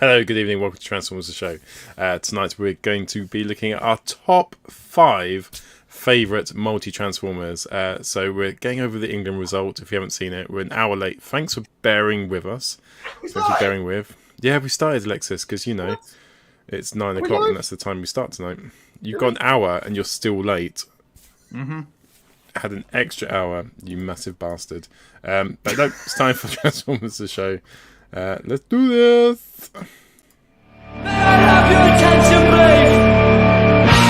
Hello, good evening, welcome to Transformers the Show. Tonight we're going to be looking at our top 5 favourite multi-Transformers. So we're going over the England result. If you haven't seen it, we're an hour late. Thanks for bearing with us. Thanks for bearing with. Yeah, we started, Alexis, because, you know, it's 9 o'clock and that's the time we start tonight. You've got an hour and you're still late. Mm-hmm. Had an extra hour, you massive bastard. But no, it's time for Transformers the Show. Let's do this! May I have your attention, please?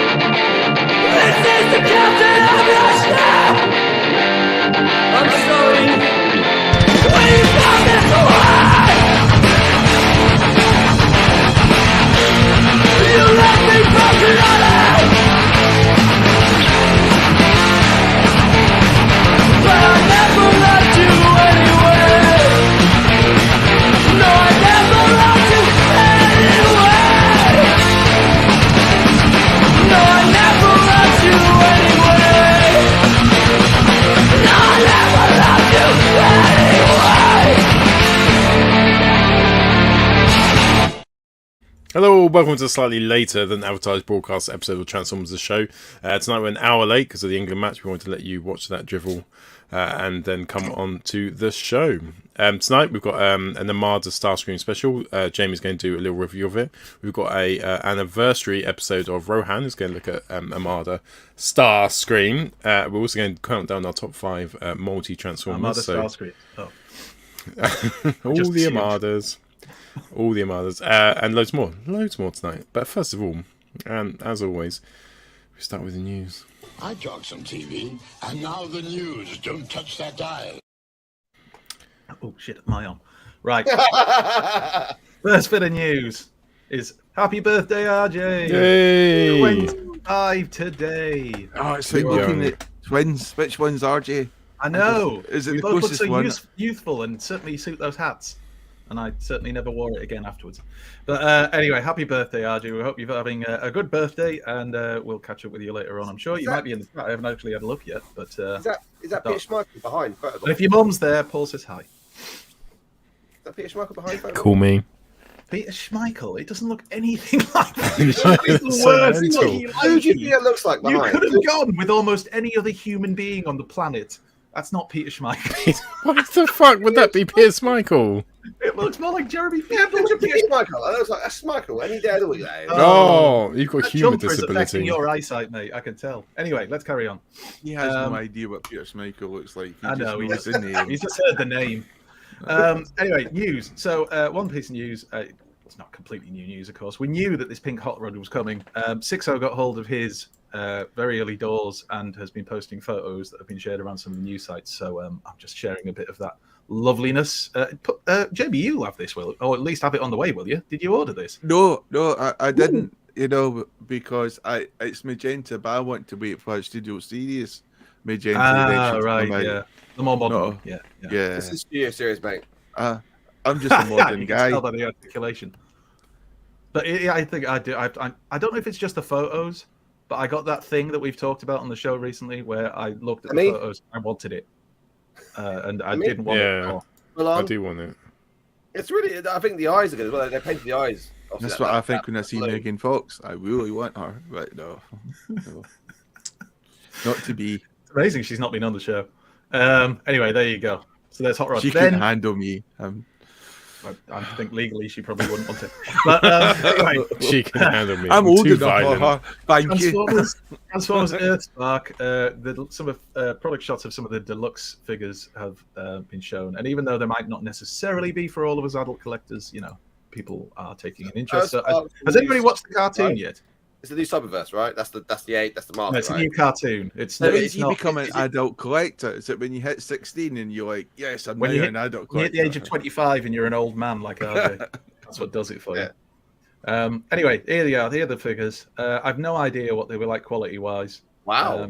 This is the captain of your ship! I'm sorry. We found this away! You left me broken hearted! But I never loved you anyway. No, I never loved you anyway. No, I never loved you anyway. No, I never loved you anyway. Hello, welcome to a slightly later than advertised broadcast episode of Transformers the Show. Tonight we're an hour late because of the England match. We wanted to let you watch that drivel and then come on to the show. Tonight we've got an Armada Starscream special. Jamie's going to do a little review of it. We've got a anniversary episode of Rohan, who's going to look at Armada Armada Starscream. We're also going to count down our top 5 multi-Transformers. Starscream. Oh. All the Armadas. All the Armadas. And loads more tonight. But first of all, and as always, we start with the news. I talk some TV, and now the news. Don't touch that dial. Oh shit, am I on? Right. First bit of news is happy birthday, RJ. Yay! 25 today. Oh, it's like looking at twins. Which one's RJ? I know. Is it We the both look closest so one? youthful and certainly suit those hats. And I certainly never wore it again afterwards. But anyway, happy birthday, RJ. We hope you're having a good birthday, and we'll catch up with you later on. I'm sure you might be in the chat. I haven't actually had a look yet. But Is that Peter Schmeichel behind photo? if your mum's there, Paul says hi. Is that Peter Schmeichel behind photo? Call me. Peter Schmeichel, it doesn't look anything like that. It's It's the worst mental. looking Who do you think it looks like You behind? could have gone with almost any other human being on the planet. That's not Peter Schmeichel. What the fuck would that be, Piers Michael? It looks more like Jeremy Yeah, Piven. picture Peter Schmeichel. That looks like a Schmeichel any day of the week. That is. Oh, you've got That human jumper is affecting disability. your eyesight, mate. I can tell. Anyway, let's carry on. He has no idea what Peter Schmeichel looks like. He I just know. knows the name. He's just heard the name. Anyway, news. So, one piece of news. It's not completely new news, of course. We knew that this pink hot rod was coming. Sixo got hold of his very early doors and has been posting photos that have been shared around some of the news sites. So I'm just sharing a bit of that loveliness. Jamie, you'll have this, will, or at least have it on the way, will you? Did you order this? No, I didn't. You know, because it's magenta, but I want to wait for a Studio Series magenta. edition to Right, come out. yeah. The more modern No. one. Yeah. Yeah, This is Studio Series, mate. I'm just a modern you can guy. tell by the articulation. But yeah, I think I do. I don't know if it's just the photos, but I got that thing that we've talked about on the show recently, where I looked at the photos, I wanted it, and I didn't want it. Yeah. Anymore. Well, I do want it. it's really. I think the eyes are good as well. They painted the eyes. Obviously, That's that- what I that- think when I that see blue. Megan Fox. I really want her, but no. No. Not to be. It's amazing she's not been on the show. Anyway, there you go. So there's Hot Rod. She Then can handle me. I think legally she probably wouldn't want it. But anyway, She can handle me. I'm old too enough violent. for her. Thank you. Transformers Earthspark, some of product shots of some of the deluxe figures have been shown, and even though they might not necessarily be for all of us adult collectors, you know, people are taking an interest. So, Earthspark has anybody watched the cartoon right? yet? It's the new Cyberverse, right? That's the 8. That's the No, market, it's a right? new cartoon. It's When it's you not. become an adult collector, is it when you hit 16 and you're like, yes, I'm When now you hit- an adult When you hit collector? the age of 25 and you're an old man like RJ, that's what does it for you. Yeah. Anyway, here they are. Here are the figures. I've no idea what they were like quality-wise. Wow.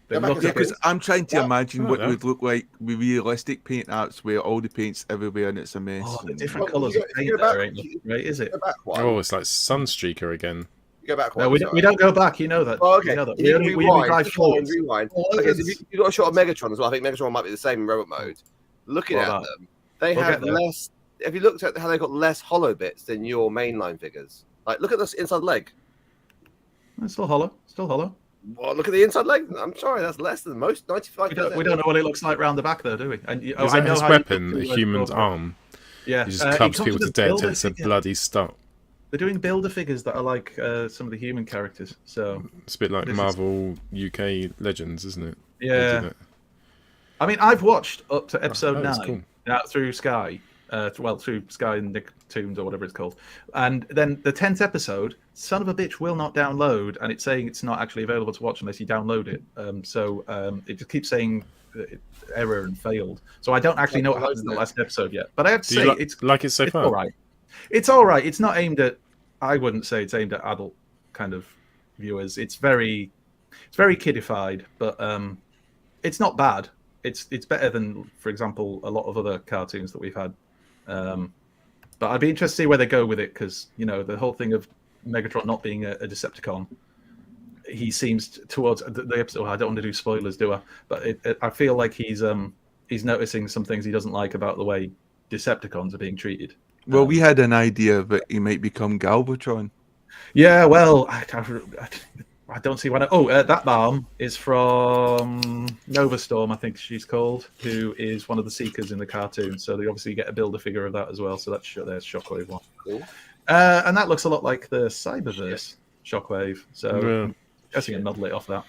They Go back look a Yeah, a bit- because I'm trying to Yeah. imagine what Oh, it would look like with realistic paint apps where all the paint's everywhere and it's a mess. Oh, the and- different Well, colours you of go- paint you go there back- ain't looking great, is it? Go back one. Oh, it's like Sunstreaker again. You go back. No, we don't go back. You know that. Oh, okay. You know that. You We rewind, only drive forwards. rewind. Well, Okay, so you got a shot of Megatron as well. I think Megatron might be the same in robot mode. Looking What at about- them, they We'll have get there. less. Have you looked at how they got less hollow bits than your mainline figures? Like, look at this inside leg. It's still hollow. Still hollow. Well, look at the inside leg. I'm sorry, that's less than most. 95. We don't know what it looks like round the back, though, do we? And Is I that know his how you weapon, put a two words human's over it. arm? Yeah, He just it clubs comes people with to death builder till it's a figure. bloody stop. They're doing builder figures that are like some of the human characters. So It's a bit like This is- Marvel UK Legends, isn't it? They yeah, did it. I mean, I've watched up to episode that's 9 cool. through Sky, through Sky and Nicktoons or whatever it's called, and then the 10th episode, son of a bitch, will not download, and it's saying it's not actually available to watch unless you download it. It just keeps saying error and failed. So I don't actually know what happens in the last episode yet. But I have to Do you say, like it so it's far? all right. It's all right. It's not aimed at. I wouldn't say it's aimed at adult kind of viewers. It's very kiddified, but it's not bad. It's better than, for example, a lot of other cartoons that we've had. But I'd be interested to see where they go with it, because the whole thing of Megatron not being a Decepticon, he seems towards the episode. I don't want to do spoilers, do I? But I feel like he's noticing some things he doesn't like about the way Decepticons are being treated. Well, we had an idea that he might become Galvatron. Yeah, well, I don't see why not. Oh, that bomb is from Nova Storm, I think she's called, who is one of the Seekers in the cartoon. So they obviously get a builder figure of that as well. So that's there's Shockwave one. Cool. And that looks a lot like the Cyberverse Shockwave. So Yeah. I'm guessing a nod lit off that.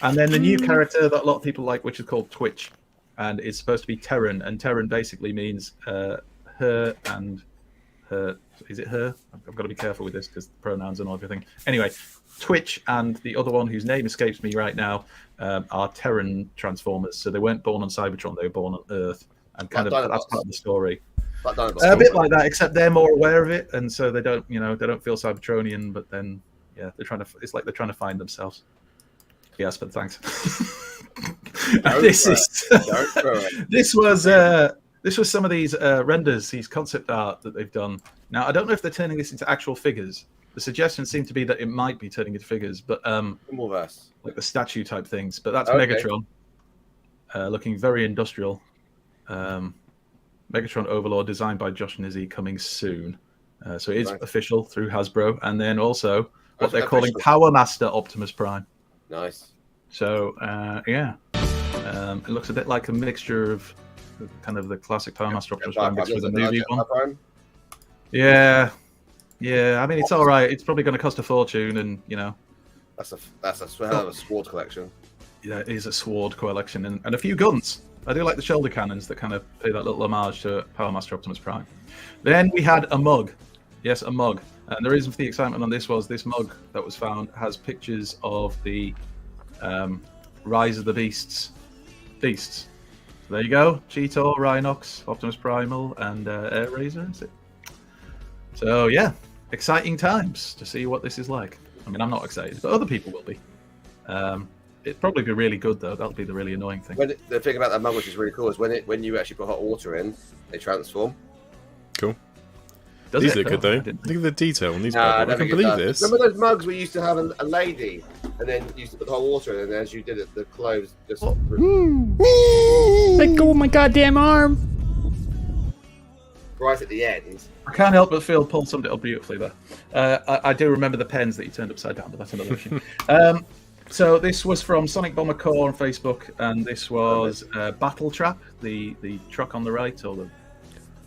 And then the new character that a lot of people like, which is called Twitch, and it's supposed to be Terran. And Terran basically means her and her. Is it her? I've got to be careful with this because pronouns and everything. Anyway, Twitch and the other one whose name escapes me right now are Terran Transformers. So they weren't born on Cybertron; they were born on Earth, and kind Like of that's Dinobots. part of the story. Like Dinobots. A bit like that, except they're more aware of it, and so they don't feel Cybertronian. But then, yeah, they're trying to. It's like they're trying to find themselves. Yes, but thanks. This was some of these renders, these concept art that they've done. Now, I don't know if they're turning this into actual figures. The suggestion seemed to be that it might be turning into figures, but Multiverse. like the statue type things. But that's Okay. Megatron, looking very industrial. Megatron Overlord, designed by Josh Nizzi, coming soon. So it is Nice. official through Hasbro, and then also what That's they're calling official. Power Master Optimus Prime. Nice. So yeah, it looks a bit like a mixture of kind of the classic Power Master Optimus Prime mixed with a movie one. Yeah. I mean, it's all right. It's probably going to cost a fortune, and That's a hell of a squad collection. yeah, it is a sword collection and a few guns. I do like the shoulder cannons that kind of pay that little homage to Power Master Optimus Prime. Then we had a mug. Yes, a mug. And the reason for the excitement on this was this mug that was found has pictures of the Rise of the Beasts. So there you go. Cheetor, Rhinox, Optimus Primal, and Air Razor. Is it? So yeah, exciting times to see what this is like. I mean, I'm not excited, but other people will be. It'd probably be really good though. That'll be the really annoying thing. The thing about that mug, which is really cool, is when you actually put hot water in, they transform. Cool. Does These it, look good though? though. I didn't Look at the detail on these. Nah, I can believe this. Remember those mugs we used to have a lady, and then you used to put the hot water in, and as you did it, the clothes just. Let go of my goddamn arm. Right at the end. I can't help but feel Paul summed it up beautifully there. I do remember the pens that you turned upside down, but that's another issue. So this was from Sonic Bomber Core on Facebook, and this was Battle Trap, the truck on the right, or the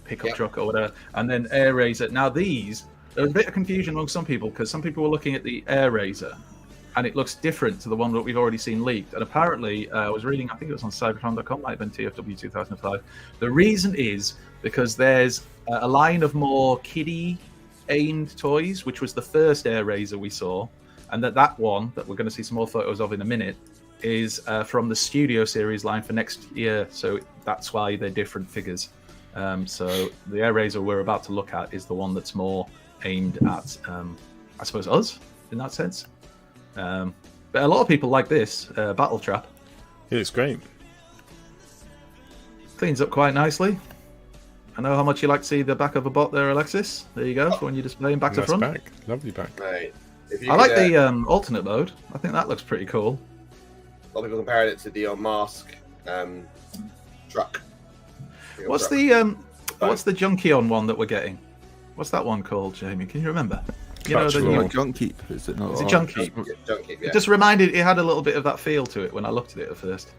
pickup truck or whatever, and then Air Razor. Now there was a bit of confusion among some people, because some people were looking at the Air Razor, and it looks different to the one that we've already seen leaked. And apparently, I was reading, I think it was on Cybertron.com, might have been TFW 2005. The reason is because there's a line of more kiddie-aimed toys, which was the first Air Razor we saw, and that one that we're going to see some more photos of in a minute is from the Studio Series line for next year. So that's why they're different figures. So the Air Razor we're about to look at is the one that's more aimed at, I suppose, us in that sense. But a lot of people like this Battle Trap. It looks great. Cleans up quite nicely. I know how much you like to see the back of a bot there, Alexis. There you go, for when you're displaying back to Nice front. back. Lovely back. Right. If you I like could, the alternate mode. I think that looks pretty cool. A lot of people comparing it to the Mask truck. What's the Junkion one that we're getting? What's that one called, Jamie? Can you remember? You know, the Clutch new... Roll. Junk is it not? Is it Junkie? Junkie, yeah. It just reminded. It had a little bit of that feel to it when I looked at it at first.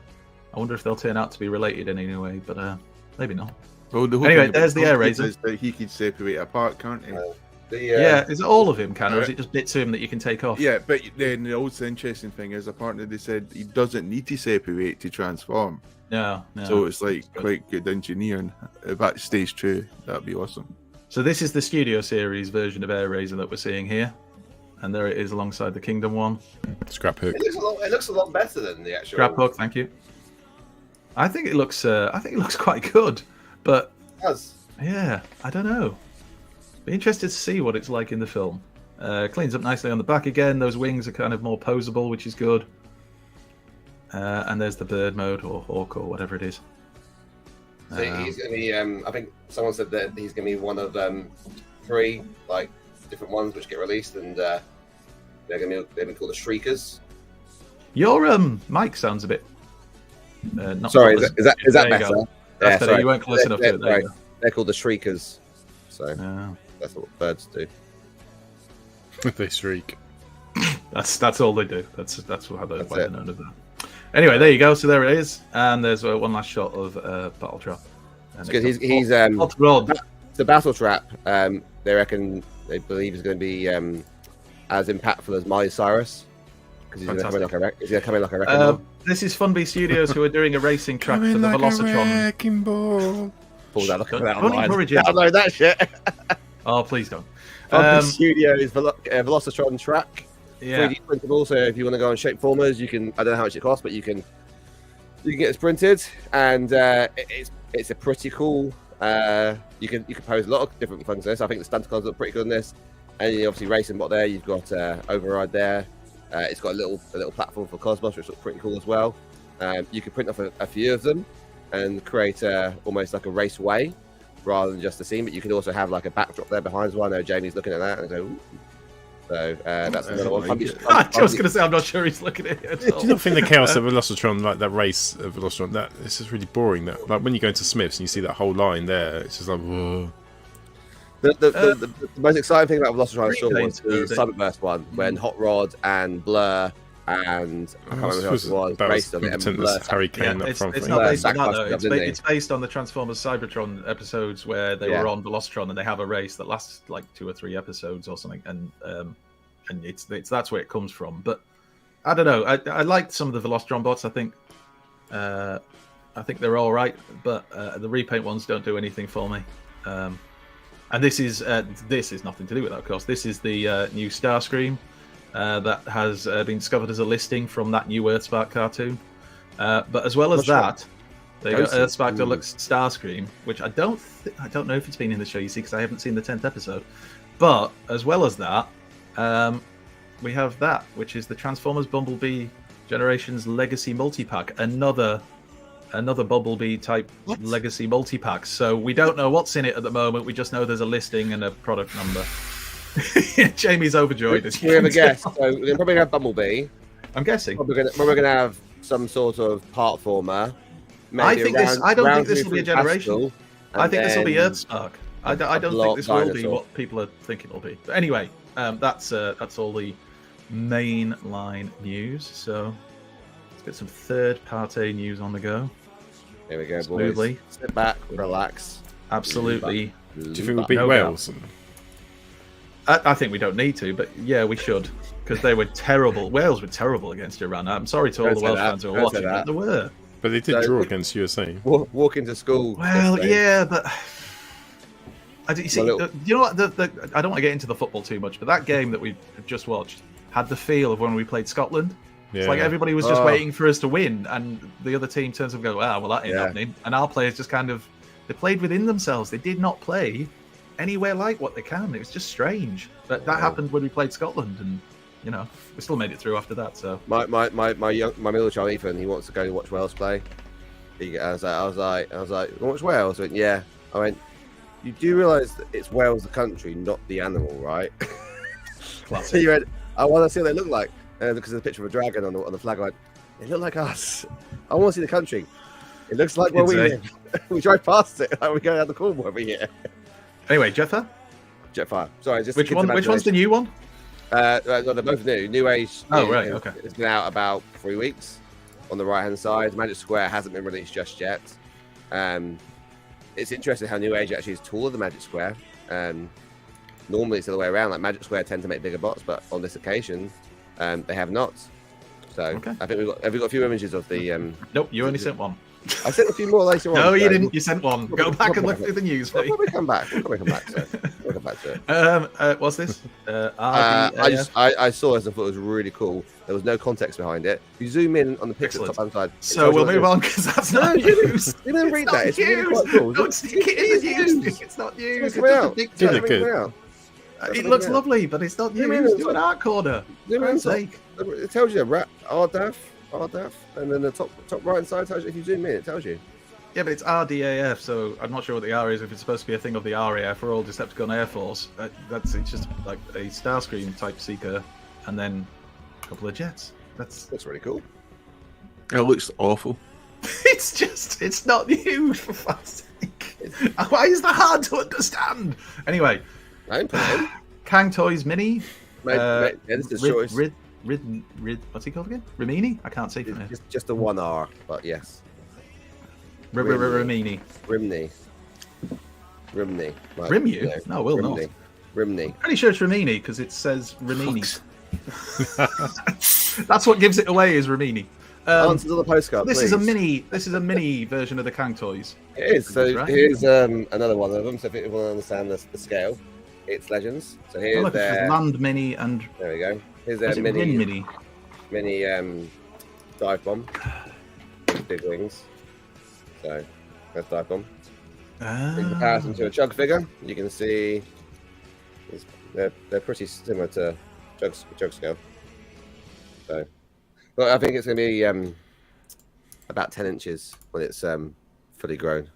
I wonder if they'll turn out to be related in any way, but maybe not. Well, the whole Anyway, thing about there's the air Junkie razor. is that he could separate apart, can't he? Yeah, is it all of him, or is it just bits of him that you can take off? Yeah, but then the also interesting thing is, apparently they said he doesn't need to separate to transform. No. So it's like Good. quite good engineering. If that stays true, that'd be awesome. So this is the Studio Series version of Air Razor that we're seeing here, and there it is alongside the Kingdom one. Scrap hook. It looks a lot better than the actual. Scrap hook, thank you. I think it looks quite good, but It does. yeah, I don't know. Be interested to see what it's like in the film. Cleans up nicely on the back again. Those wings are kind of more posable, which is good. And there's the bird mode or hawk or whatever it is. So he's going to be. I think someone said that he's going to be one of 3 like different ones which get released, and they're going to be called the Shriekers. Your mic sounds a bit. Not Sorry, proper. is that There you better? go. That's better. You weren't close enough to it. There you go. They're called the Shriekers. So Oh. that's what birds do. They shriek. That's all they do. That's how they're That's why they're it. known as that. Anyway, there you go. So there it is, and there's one last shot of Battle Trap. Because he's Hot Rod. the Battle Trap. They believe is going to be as impactful as Miley Cyrus because he's going to come in like a wrecking ball. This is Funbee Studios who are doing a racing track for the Velocitron. Wrecking ball. Pull that, look at that Don't online. encourage it. Download that shit. Oh, please don't. Funbee Studios Velocitron track. Yeah. 3D printable, so if you want to go on shape formers, you can. I don't know how much it costs, but you can get it printed, and it's a pretty cool. You can pose a lot of different things on this. I think the Stunticons look pretty good on this, and you obviously racing bot there. You've got override there. It's got a little platform for Cosmos, which looks pretty cool as well. You can print off a few of them and create almost like a raceway rather than just a scene. But you can also have like a backdrop there behind as well. I know Jamie's looking at that and go. Ooh. So that's another one. I was going to say, I'm not sure he's looking at it at all. Do you not think the chaos of Velocitron, like that race of Velocitron, that it's just really boring? That like when you go into Smiths and you see that whole line there, it's just like, whoa. The most exciting thing about Velocitron I saw was the Replays, Cyberburst one when Hot Rod and Blur and I can't remember who else it was raced on it. And Blur Harry Kane up it's front. not based on that Sackbusters though. up, didn't they? It's based on the Transformers Cybertron episodes where they were on Velocitron and they have a race that lasts like 2 or 3 episodes or something, and it's that's where it comes from. But I don't know. I liked some of the Velocitron bots. I think they're all right, but the repaint ones don't do anything for me. And this is nothing to do with that, of course. This is the new Starscream that has been discovered as a listing from that new Earthspark cartoon. But as well as that, they got Earthspark Deluxe Starscream, which I don't know if it's been in the show, you see, because I haven't seen the 10th episode. But as well as that, we have that, which is the Transformers Bumblebee Generations Legacy Multipack, another Bumblebee type legacy multi-pack. So we don't know what's in it at the moment. We just know there's a listing and a product number. Jamie's overjoyed. We have a guess. So we're probably going to have Bumblebee. I'm guessing. We're going to have some sort of part former. I don't think this will be a generation. I think this will be Earthspark. I don't think this will be what people are thinking it'll be. But anyway, that's all the mainline news. So let's get some third-party news on the go. Here we go, Smoothly. boys. Sit back, relax. Absolutely. Do you think we'll beat No Wales? I think we don't need to, but yeah, we should, because they were terrible. Wales were terrible against Iran. I'm sorry to all the Welsh fans who are watching, but they were. But they did draw against USA. Walk into school. Well, yeah, but you see, you know what? I don't want to get into the football too much, but that game that we just watched had the feel of when we played Scotland. Yeah. It's like everybody was just waiting for us to win, and the other team turns up and go, well, that ain't happening. And our players just they played within themselves. They did not play anywhere like what they can. It was just strange. But that happened when we played Scotland, and we still made it through after that. So my middle child Ethan, he wants to go watch Wales play. I was like, watch Wales? I went, yeah. I went, you do realise that it's Wales the country, not the animal, right? So you went, I want to see what they look like. Because there's a picture of a dragon on the flag. Like, they look like us. I want to see the country. It looks like where we live. We drive past it. Like we go down the corner every year. Anyway, Jetfire? Jetfire. Sorry, just Which one? Which one's the new one? No, they're both new. New Age. Oh, right, okay. It's been out about 3 weeks. On the right hand side, Magic Square hasn't been released just yet. It's interesting how New Age actually is taller than Magic Square. Normally it's the other way around. Like Magic Square tend to make bigger bots, but on this occasion, they have not. So Okay. I think have we got a few images of the. Nope, you only sent one. I sent a few more later on. No, you so didn't. You sent one. Go back and look through the news. We'll probably come back. We'll come back to it. What's this? I saw this and thought it was really cool. There was no context behind it. If you zoom in on the picture at the top hand side. So we'll move on because that's not news. You didn't read that. It's really quite cool. Don't stick it in the news. It's not news. It's coming out. It looks lovely, but it's not news. Do an art corner. For God's sake. It tells you RDAF, and then the top right hand side tells you if you zoom in, it tells you. Yeah, but it's RDAF, so I'm not sure what the R is. If it's supposed to be a thing of the RAF, Royal Decepticon Air Force, it's just like a Starscream type seeker, and then a couple of jets. That's really cool. It looks awful. it's not new, for fuck's sake. Why is that hard to understand? Anyway, Kang Toys Mini. This is the shortest. What's he called again? Rimini? I can't see from here. Just the one R, but yes. Rimini. Rimney. Like, Rimu? No, will not. Rimney. Pretty sure it's Rimini because it says Rimini. That's what gives it away is Rimini. Answers on the postcard. This please. is a mini. This is a mini version of the Kang Toys. It is. So right? here's another one of them. So if you want to understand the scale, it's Legends. So here's Look, their Land Mini and there we go. Here's their Rin Mini. Dive bomb. Big wings. So that's dive bomb. In comparison to a Chug figure, you can see they're pretty similar to Chug scale. So, but I think it's going to be about 10 inches when it's fully grown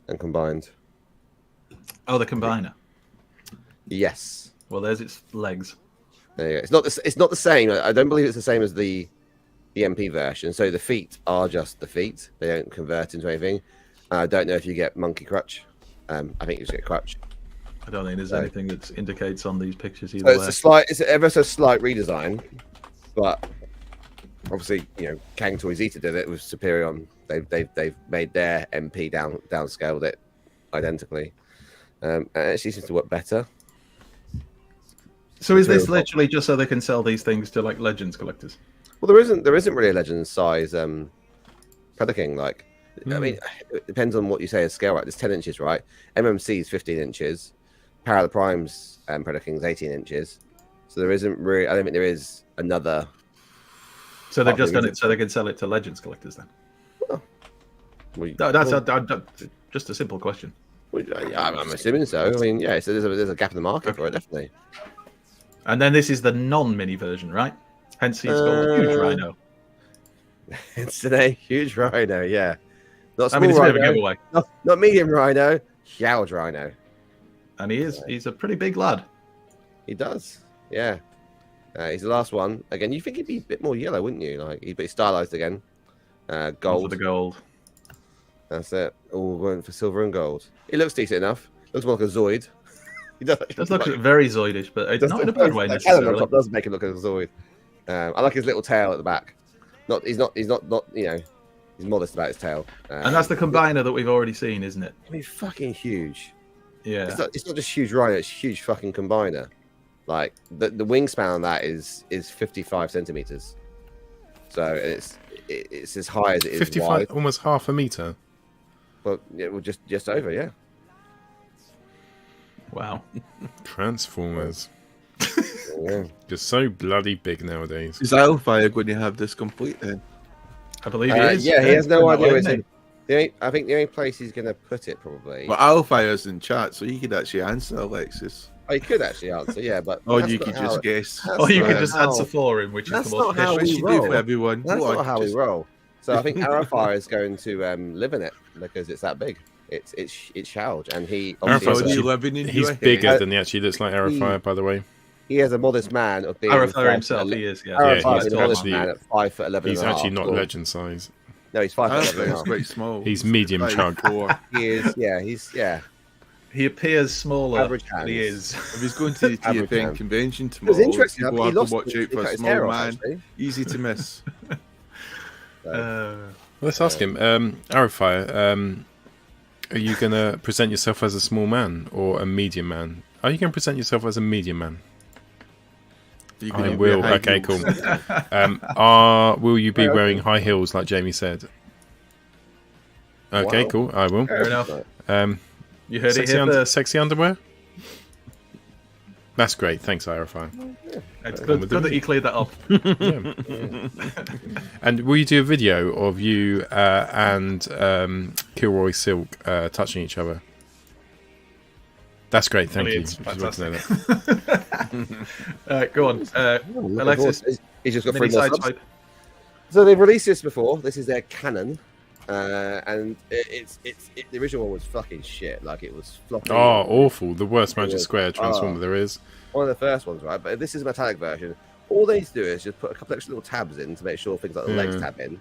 and combined. Oh, the combiner. Yes. Well, there's its legs. There you go. It's not the same. I don't believe it's the same as the MP version. So the feet are just the feet. They don't convert into anything. I don't know if you get monkey crutch. I think you just get crutch. I don't think there's anything that indicates on these pictures either. It's an ever so slight redesign, but obviously, Kang Toys Eater did it with Superion. They've made their MP downscaled it identically, and it actually seems to work better. So is this literally just so they can sell these things to like Legends collectors? Well, there isn't really a Legends size Predaking. Like, I mean, it depends on what you say as scale. Right, there's 10 inches, right? MMC is 15 inches. Power of the Primes Predaking is 18 inches. So there isn't really. I don't think there is another. So they've just done it so they can sell it to Legends collectors then. That's just a simple question. I'm assuming so. I mean, yeah. So there's a gap in the market for it, definitely. And then this is the non-mini version, right? Hence he's got a huge rhino. It's a huge rhino, yeah. Not small it's a bit of a rhino, giveaway. not medium rhino, huge rhino. And he's a pretty big lad. He does, yeah. He's the last one. Again, you think he'd be a bit more yellow, wouldn't you? Like he's stylized again. Gold. For the gold. That's it. All going for silver and gold. He looks decent enough. Looks more like a Zoid. He does look very Zoidish, but it's not in a bad way necessarily. On top does make him look like a Zoid. I like his little tail at the back. He's not. He's modest about his tail. And that's the combiner that we've already seen, isn't it? I mean, fucking huge. Yeah. It's not just huge rhino. It's huge fucking combiner. Like the wingspan on that is 55 centimeters. So it's as high as it is 55, wide. almost half a meter. Well, just over, yeah. Wow. Transformers. Yeah. Just so bloody big nowadays. Is Alfire going to have this complete then? I believe he is. Yeah, he has no idea where it's I think the only place he's going to put it probably. Well, Alfire's in chat, so you could actually answer, Alexis. Oh, you could actually answer, yeah, but. Or you could just guess. Or you could just answer for him, which is That's the most not how What we you roll. do for everyone. That's What, not how just- we roll. So I think Arrowfire is going to live in it because it's that big. It's huge, and he Arrowfire's obviously actually- living in He's your bigger head. than he actually looks like Arrowfire, by the way. he has a modest man of being. Arafar himself, he is. Yeah. Arafar he's is a modest actually- man at 5'11". He's and a actually half. not Well, legend size. No, he's 5'11". and a That's half. quite small. He's medium chug. 5'4". He is. Yeah, he's He appears smaller, Average but he hands. is. If he's going to the Average TFN man. convention It was tomorrow, interesting. people He have to lost. watch He out for cut a his small hair off, man. actually. Easy to miss. Let's ask him. Arifire, are you going to present yourself as a small man or a medium man? Are you going to present yourself as a medium man? You I can will. wear high Okay, heels. cool. Will you be wearing high heels like Jamie said? Okay, Wow. cool. I will. Fair enough. You heard it Sexy, here first. sexy underwear? That's great. Thanks, Arifire. It's good that you cleared that up. And will you do a video of you and Kilroy Silk touching each other? That's great. Thank you. Brilliant. Just wanted to know that. Go on. Alexis, He's just got mini 3 more side subs. swipe. So they've released this before. This is their canon, and the original one was fucking shit. Like it was floppy. Oh, awful. The worst Magic Yeah. Square Transformer Oh. there is. One of the first ones, right? But this is a metallic version. All they need to do is just put a couple extra little tabs in to make sure things like the legs Yeah. tab in,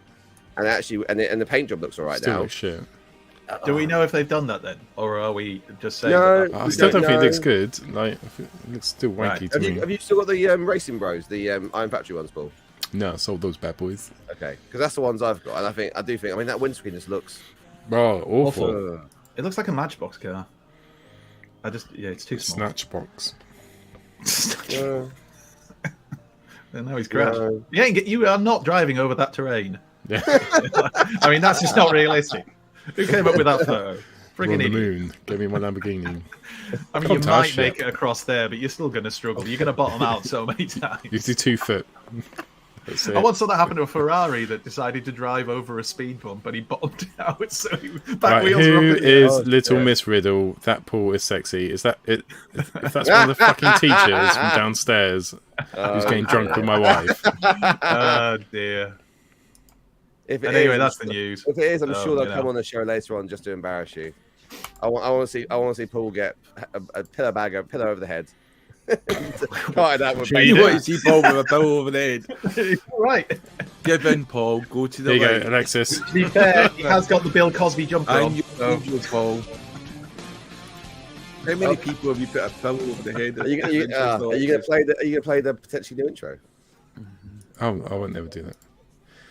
and actually, and the paint job looks alright Still now. looks shit. Do we know if they've done that then, or are we just saying? No. that? I still don't think it No. looks good. Like, it looks still Right. wanky to me. Have you still got the Racing Bros, the Iron Factory ones, Paul? No, I sold those bad boys. Okay, because that's the ones I've got, and I do think. I mean, that windscreen just looks. Oh, awful. It looks like a Matchbox car. It's too small. Snatchbox. And now he's crashed. No. You are not driving over that terrain. Yeah. I mean, that's just not realistic. Who came up with that photo? We're on Friggin' the idiot. moon. Give me my Lamborghini. I mean, Can't you touch might it. make it across there, but you're still going to struggle. You're going to bottom out so many times. You do 2 foot. That's it. I once saw that happen to a Ferrari that decided to drive over a speed bump, and he bottomed out. So back Right, wheels were who up in the is air. Little yeah. Miss Riddle? That Paul is sexy. Is that it? If that's one of the fucking teachers from downstairs who's getting drunk with my wife. Oh dear. If it And anyway, is, that's the news. If it is, I'm Oh, sure they'll you know. come on the show later on just to embarrass you. I want to see Paul get a pillow over the head. Carted out with You Yeah. want to see Paul with a pillow over the head. Right. Give in, Paul. Go to the There you light. go, Alexis. To be fair, he has got the Bill Cosby jumper And on. you, so- Paul. How many people have you put a pillow over the head? Are you gonna play the potentially new intro? Oh, I won't never do that.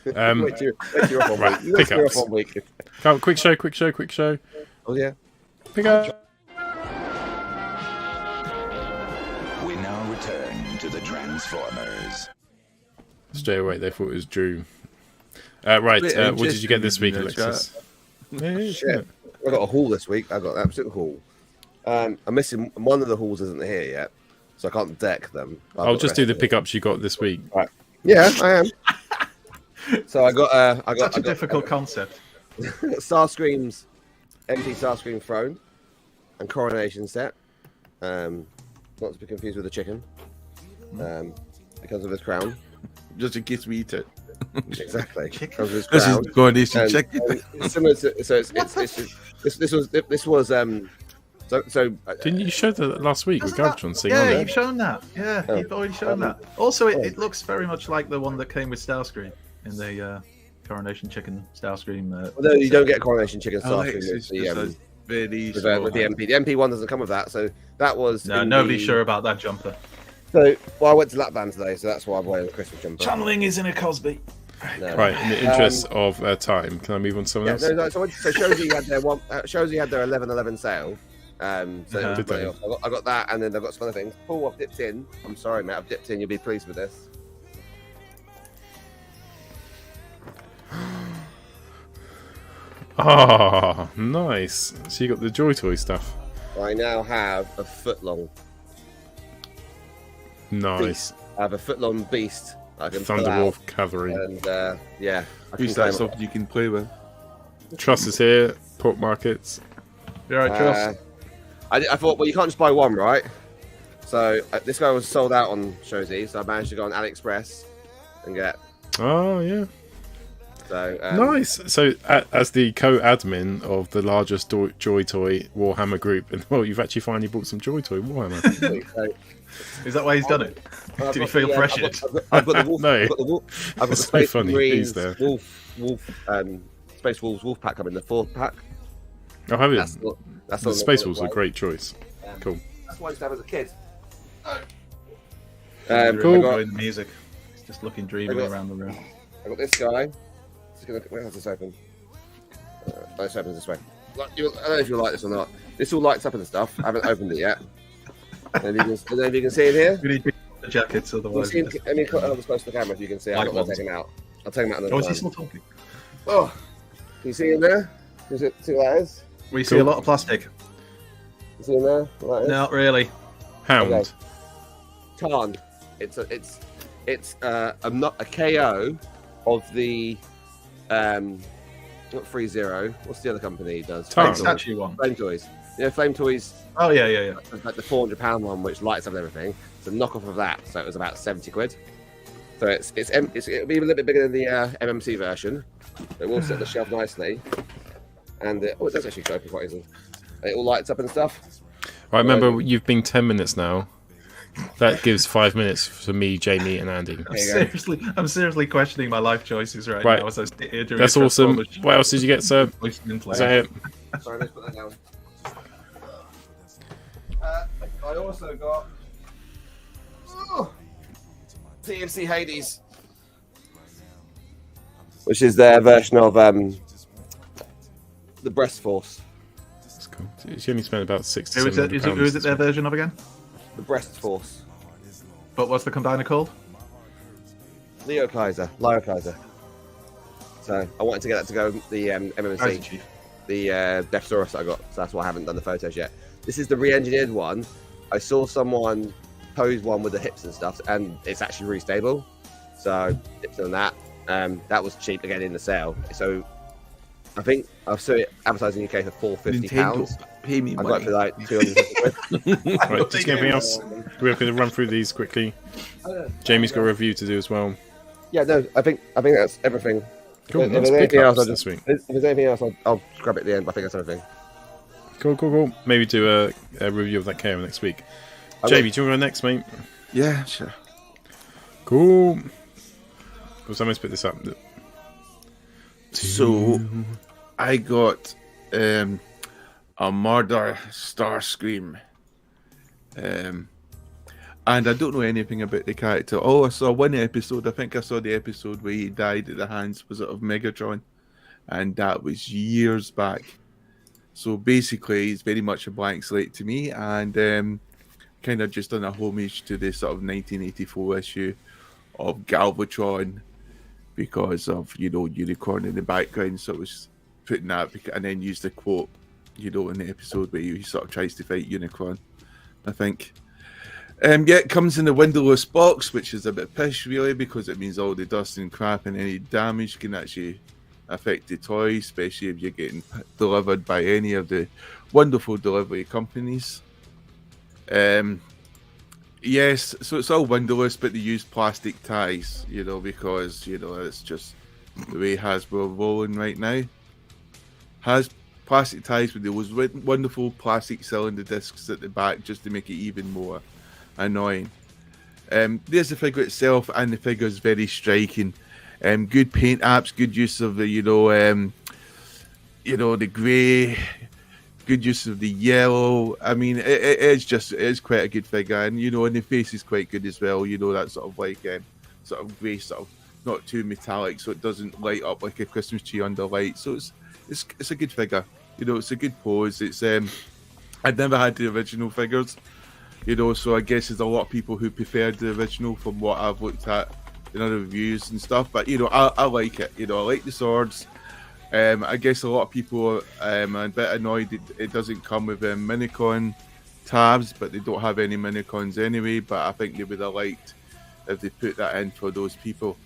Wait till you're off on right, week. Wait till you're off pickups. on week. Oh, quick show. Oh yeah. Pick up. We now return to the Transformers. Straight away, they thought it was Drew. Right, Bit what did you get this week, interesting in the Alexis? Yeah, Shit. I got a haul this week. I got an absolute haul. I'm missing one of the hauls isn't here yet, so I can't deck them. I've I'll got just do the rest of it. pickups you got this week. Yeah, I am. So I got Such a difficult concept. Starscream's empty Starscream throne and coronation set. Not to be confused with the chicken. It comes with his crown. Just in case we eat it. Exactly. Comes with his This crown. is coronation And- chicken. and it's similar to, so this was Didn't you show that last week with Hasn't Galvatron that- singing yeah, on you've it? shown that. Yeah, you've already shown that. Also, it looks very much like the one that came with Starscream in the Coronation Chicken Starscream. no, you don't get a coronation chicken Starscream Alexis with just the, has very with small the hand. MP. The MP one doesn't come with that, so that was. No, in nobody's the- sure about that jumper. So, well, I went to Lapland today, so that's why I'm wearing the Christmas jumper. Channeling is in a Cosby. No. Right, in the interest of time, can I move on to someone Yeah, else? no, so Shozy had their Shozy had their 11/11 sale. So Uh-huh. Did they? I got that, and then I got some other things. Paul, I've dipped in. I'm sorry, mate. I've dipped in. You'll be pleased with this. Ah, nice. So you got the Joy Toy stuff. I now have a foot-long Nice. beast. I have a foot-long beast. I can pull out, Thunderwolf Cavalry. and yeah. I Who's can that claim stuff you can play with? Trust is here. Pork markets. You're right, Trust. I thought, well, you can't just buy one, right? So this guy was sold out on Shozy, so I managed to go on AliExpress and get Oh yeah. So Nice. So, as the co-admin of the largest Joy Toy Warhammer group in the world, you've actually finally bought some Joy Toy Warhammer. so Is that why he's done it? I've Did he got feel the, pressured? I've got the wolf. No. I've got the wolf. I've got the That's so Space funny. Marines He's there. Space Wolves Wolf Pack coming, the 4th pack. Oh, have you? That's The what Space it Wolves are a looks great choice. like. Cool. That's what I used to have as a kid. Cool. I got, Enjoying the music. He's just looking dreamily around the room. I got this guy. Where has this open? This opens this way. I don't know if you'll like this or not. This all lights up and stuff. I haven't opened it yet. And you can see it here. We need the jackets, otherwise. Let me cut it close to the camera if you can see. I've got to take him out. I'll take him out another Oh, is time. he still talking? Oh, can you see in there? Can you see what that is? We see a lot of plastic. You see in there? What that is? Not really. Hound. Okay. Tarn. It's not a KO of the not 3-0. What's the other company he does? Tarn. Statue one. Flame Toys. You know, Flame Toys. Oh, yeah. It's like the £400 one, which lights up and everything. It's a knockoff of that, so it was about 70 quid. So it'll be a little bit bigger than the MMC version. It will sit on the shelf nicely, and it does actually go open quite easily. It all lights up and stuff. Right, remember, you've been 10 minutes now. That gives 5 minutes for me, Jamie, and Andy. I'm seriously questioning my life choices right now. As I sit here doing That's awesome. What else did you get, sir? Is that it? Sorry, let's put that down. I also got TMC Hades, which is their version of the Breast Force. That's cool. You only spent about 6 to Who is £700. it? Who is it their version of again? The Breast Force. But what's the combiner called? Leo Kaiser. So I wanted to get that to go the MMC, Chief. the Deathsaurus that I got. So that's why I haven't done the photos yet. This is the re-engineered one. I saw someone pose one with the hips and stuff, and it's actually really stable. So tips on that. That was cheap again in the sale. So I think I saw it advertised in the UK for £450. Pay me I got money. it for like 250 quid. Right, just anything else? We're going to run through these quickly. Jamie's got a review to do as well. Yeah, no, I think that's everything. Cool. If That's there's big anything else, ups this week. if there's anything else, I'll grab it at the end. But I think that's everything. Cool. Maybe do a review of that KO next week. Jamie, do you want to go next, mate? Yeah, sure. Cool. Someone's put this up. So I got Armada Starscream. And I don't know anything about the character. Oh, I saw one episode. I think I saw the episode where he died at the hands of Megatron. And that was years back. So basically, he's very much a blank slate to me. And kind of just done a homage to the sort of 1984 issue of Galvatron. Because of, Unicorn in the background. So it was putting that, and then used the quote, in the episode where he sort of tries to fight Unicorn, I think. It comes in a windowless box, which is a bit pish, really, because it means all the dust and crap and any damage can actually affect the toy, especially if you're getting delivered by any of the wonderful delivery companies. Yes, so it's all windowless, but they use plastic ties, because, it's just the way Hasbro are rolling right now. Has plastic ties with those wonderful plastic cylinder discs at the back just to make it even more annoying. There's the figure itself, and the figure is very striking. Good paint apps, good use of the, the grey, good use of the yellow. I mean, it's quite a good figure, and and the face is quite good as well. That sort of like sort of grey, sort of not too metallic, so it doesn't light up like a Christmas tree under light. So it's a good figure. It's a good pose. It's I'd never had the original figures, so I guess there's a lot of people who preferred the original from what I've looked at in other reviews and stuff. But I like it. I like the swords. I guess a lot of people are a bit annoyed it doesn't come with Minicon tabs, but they don't have any Minicons anyway. But I think they would have liked if they put that in for those people.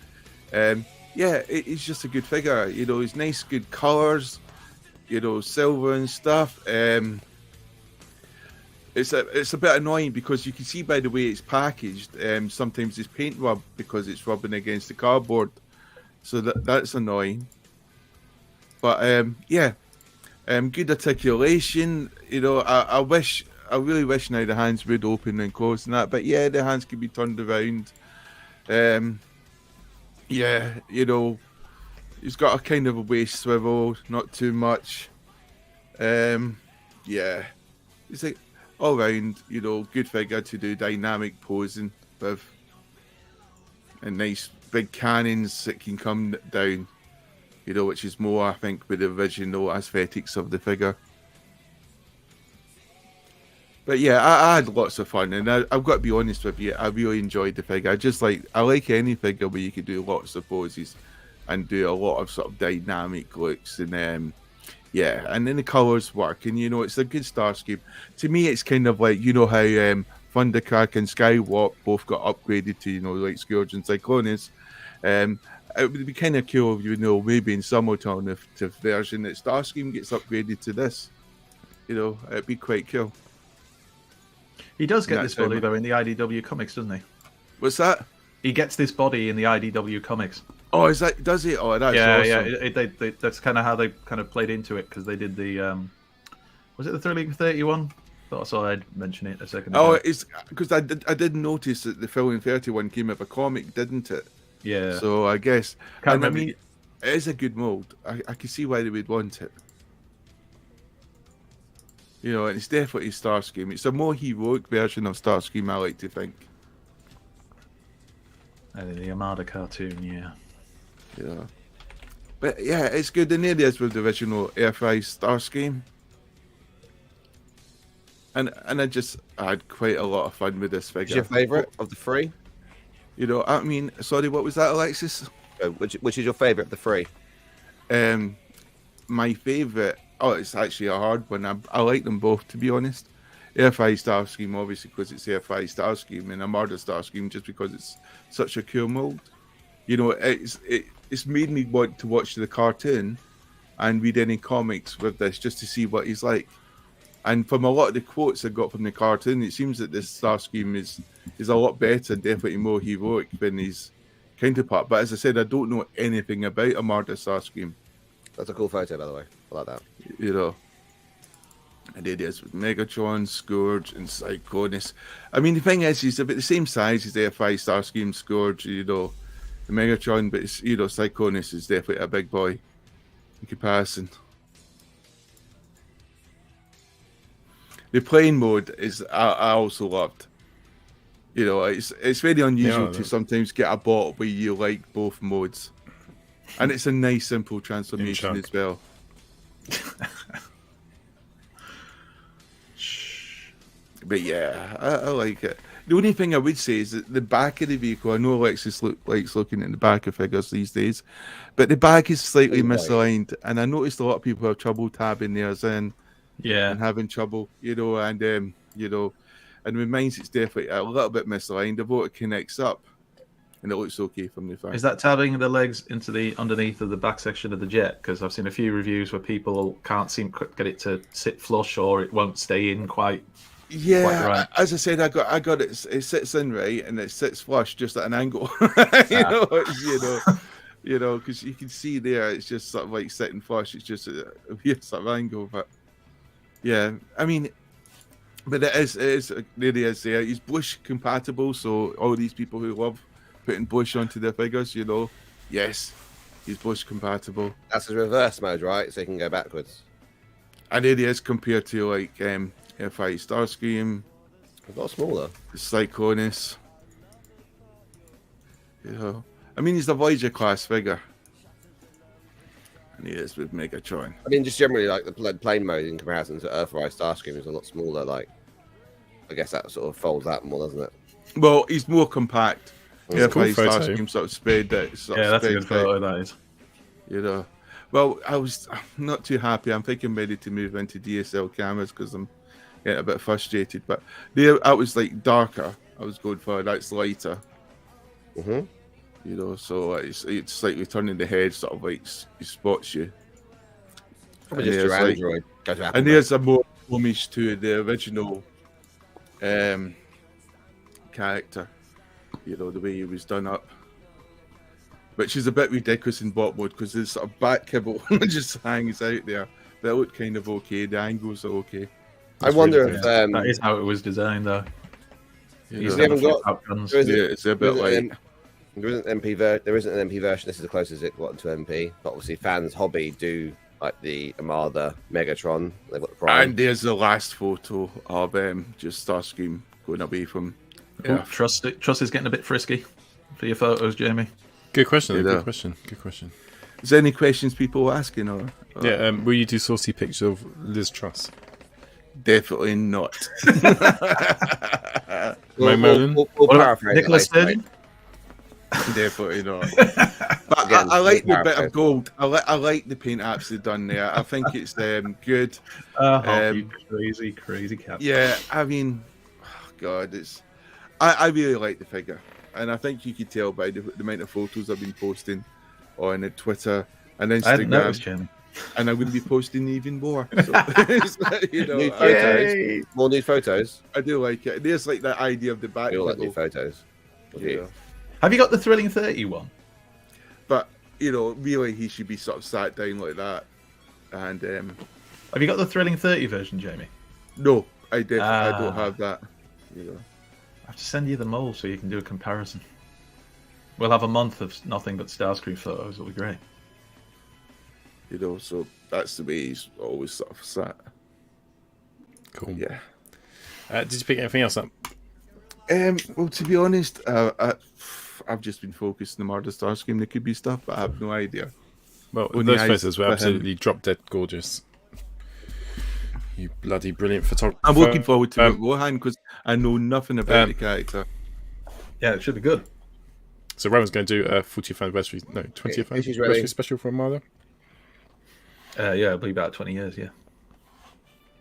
It's just a good figure. It's nice, good colours. Silver and stuff. It's a bit annoying because you can see by the way it's packaged. Sometimes it's paint rub because it's rubbing against the cardboard. so that's annoying. But good articulation. You know, I really wish now the hands would open and close and that. But yeah, the hands can be turned around. Yeah, you know, he's got a kind of a waist swivel, not too much. Yeah, it's like all round, you know, good figure to do dynamic posing with, and nice big cannons that can come down, you know, which is more, I think, with the original aesthetics of the figure. But yeah, I had lots of fun, and I've got to be honest with you, I really enjoyed the figure. I like any figure where you could do lots of poses and do a lot of sort of dynamic looks, and yeah, and then the colours work, and you know, it's a good Starscream. To me, it's kind of like, you know how Thundercrack and Skywalk both got upgraded to, you know, like Scourge and Cyclonus. It would be kind of cool, you know, maybe in some alternative version that Starscream gets upgraded to this. You know, it'd be quite cool. He does get this body, though, in the IDW comics, doesn't he? What's that? He gets this body in the IDW comics. Oh, is that? Does he? Oh, that's awesome. Yeah. That's kind of how they kind of played into it, because they did the was it the 3 League 31? Thought I saw I'd mention it a second ago. Oh, it's because I did notice that the Film 31 came of a comic, didn't it? Yeah. So I guess, Can't and I remember. mean, it is a good mold. I can see why they would want it. You know, and it's definitely Starscream. It's a more heroic version of Starscream, I like to think. And the Armada cartoon, yeah. Yeah. But yeah, it's good. And there it is with the original AFI Starscream. And I had quite a lot of fun with this figure. What's your favourite of the three? You know, I mean, sorry, what was that, Alexis? Which is your favourite of the three? My favourite, it's actually a hard one. I like them both, to be honest. AFI Starscream, obviously, because it's AFI Starscream, and Armada Starscream, just because it's such a cool mold. You know, it's made me want to watch the cartoon and read any comics with this, just to see what he's like. And from a lot of the quotes I got from the cartoon, it seems that this Starscream is a lot better, definitely more heroic than his counterpart. But as I said, I don't know anything about Armada Starscream. That's a cool photo, by the way. I like that. You know, and it is with Megatron, Scourge, and Cyclonus. I mean, the thing is, he's about the same size as the AFI Starscream, Scourge, you know, the Megatron, but it's, you know, Cyclonus is definitely a big boy in comparison. The plane mode is I also loved. You know, it's very unusual to sometimes get a bot where you like both modes, and it's a nice simple transformation as well. But yeah, I like it. The only thing I would say is that the back of the vehicle, I know Alexis likes looking at the back of figures these days, but the back is slightly misaligned, and I noticed a lot of people have trouble tabbing theirs in. Yeah, and having trouble, you know, and you know, and with mine it's definitely a little bit misaligned, although it connects up, and it looks okay from the front. is that tabbing the legs into the underneath of the back section of the jet? Because I've seen a few reviews where people can't seem to get it to sit flush, or it won't stay in quite. Yeah, quite right. As I said, I got it. It sits in right, and it sits flush, just at an angle. you know, because you can see there, it's just sort of like sitting flush. It's just a weird sort of angle, but. Yeah, I mean, but it is really is there. He's Bush compatible, so all these people who love putting Bush onto their figures, you know, yes, he's Bush compatible. That's his reverse mode, right? So he can go backwards. And it is compared to like FI Starscream, A lot smaller. Cyclonus. You know, I mean, he's the Voyager class figure. And he is with Megatron. I mean, just generally, like the plane mode in comparison to Earthrise Starscream is a lot smaller. Like, I guess that sort of folds out more, doesn't it? Well, he's more compact. It's a cool photo. Starscream sort of spread out. Yeah, that's a good photo, that is. You know, well, I'm not too happy. I'm thinking I'm ready to move into DSL cameras because I'm getting a bit frustrated. But there, I was like darker. I was going for that's lighter. Mm-hmm. You know, so it's like returning the head, sort of like he spots you. Probably just your Android. And there's a more homage to the original character. You know, the way he was done up. which is a bit ridiculous in bot mode because the sort of back kibble just hangs out there. That looked kind of okay. The angles are okay. I wonder really if That is how it was designed, though. You we know, haven't got. outcomes. There isn't, yeah, it's a bit there like isn't there isn't an MP there isn't an MP version. This is the closest it got into MP. But obviously, fans hobby do like the Armada Megatron. They've got the Prime. and there's the last photo of just Starscream going away from. Ooh, Trust is getting a bit frisky for your photos, Jamie. Good question. Yeah. Good question. Good question. Is there any questions people are asking? Or Yeah. Will you do saucy picture of Liz Truss? definitely not. Mo We'll paraphrase Nicholas it later, Sturgeon? Definitely not. But Again, I like the bit paraphrase. of gold. I like the paint apps they've done there. I think it's good. You crazy cat. Yeah, I mean, oh God, I really like the figure, and I think you could tell by the amount of photos I've been posting on Twitter and I hadn't noticed, Instagram, Jamie. and I'm going to be posting even more. So, it's like, you know, New photos. More new photos. I do like it. There's like that idea of the back. We all like new kibble, photos. you know. Have you got the Thrilling 30 one? But you know, really, he should be sort of sat down like that. And Have you got the Thrilling 30 version, Jamie? no, I don't have that. You know. I have to send you the mold so you can do a comparison. We'll have a month of nothing but Starscream photos. It'll be great. You know, so that's the way he's always sort of sat. Cool. Yeah. Did you pick anything else up? Well, to be honest, I've just been focused on the Armada Starscream. There could be stuff, but I have no idea. Well, Only those eyes photos were for him. absolutely drop dead gorgeous. You bloody brilliant photographer. I'm looking forward to it, Rohan, because I know nothing about the character. Yeah, it should be good. So Rowan's going to do a 40th anniversary, no, 20th Issues anniversary ready. special for Armada. Yeah, it'll be about 20 years, yeah.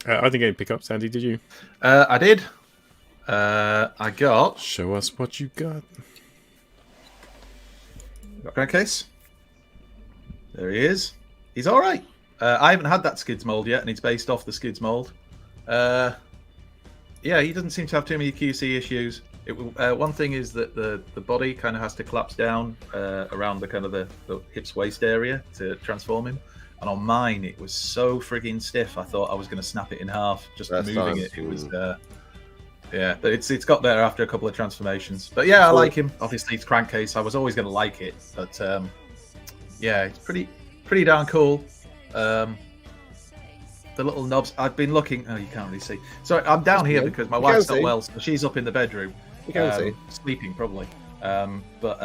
I didn't get any pickups. Andy, did you? I did. I got Show us what you got. Crankcase. There he is. He's all right. I haven't had that Skids mold yet, and it's based off the Skids mold. Yeah, he doesn't seem to have too many QC issues. One thing is that the body kind of has to collapse down around the kind of the hips waist area to transform him. And on mine, it was so frigging stiff. I thought I was going to snap it in half just That's moving fine. it. It was. Yeah, but it's got better after a couple of transformations. But yeah, I like him. Obviously, it's Crankcase. I was always going to like it, but yeah, it's pretty darn cool. The little knobs. I've been looking. Oh, you can't really see. Sorry, I'm down here because my wife's not well, so she's up in the bedroom. You can see. Sleeping probably. But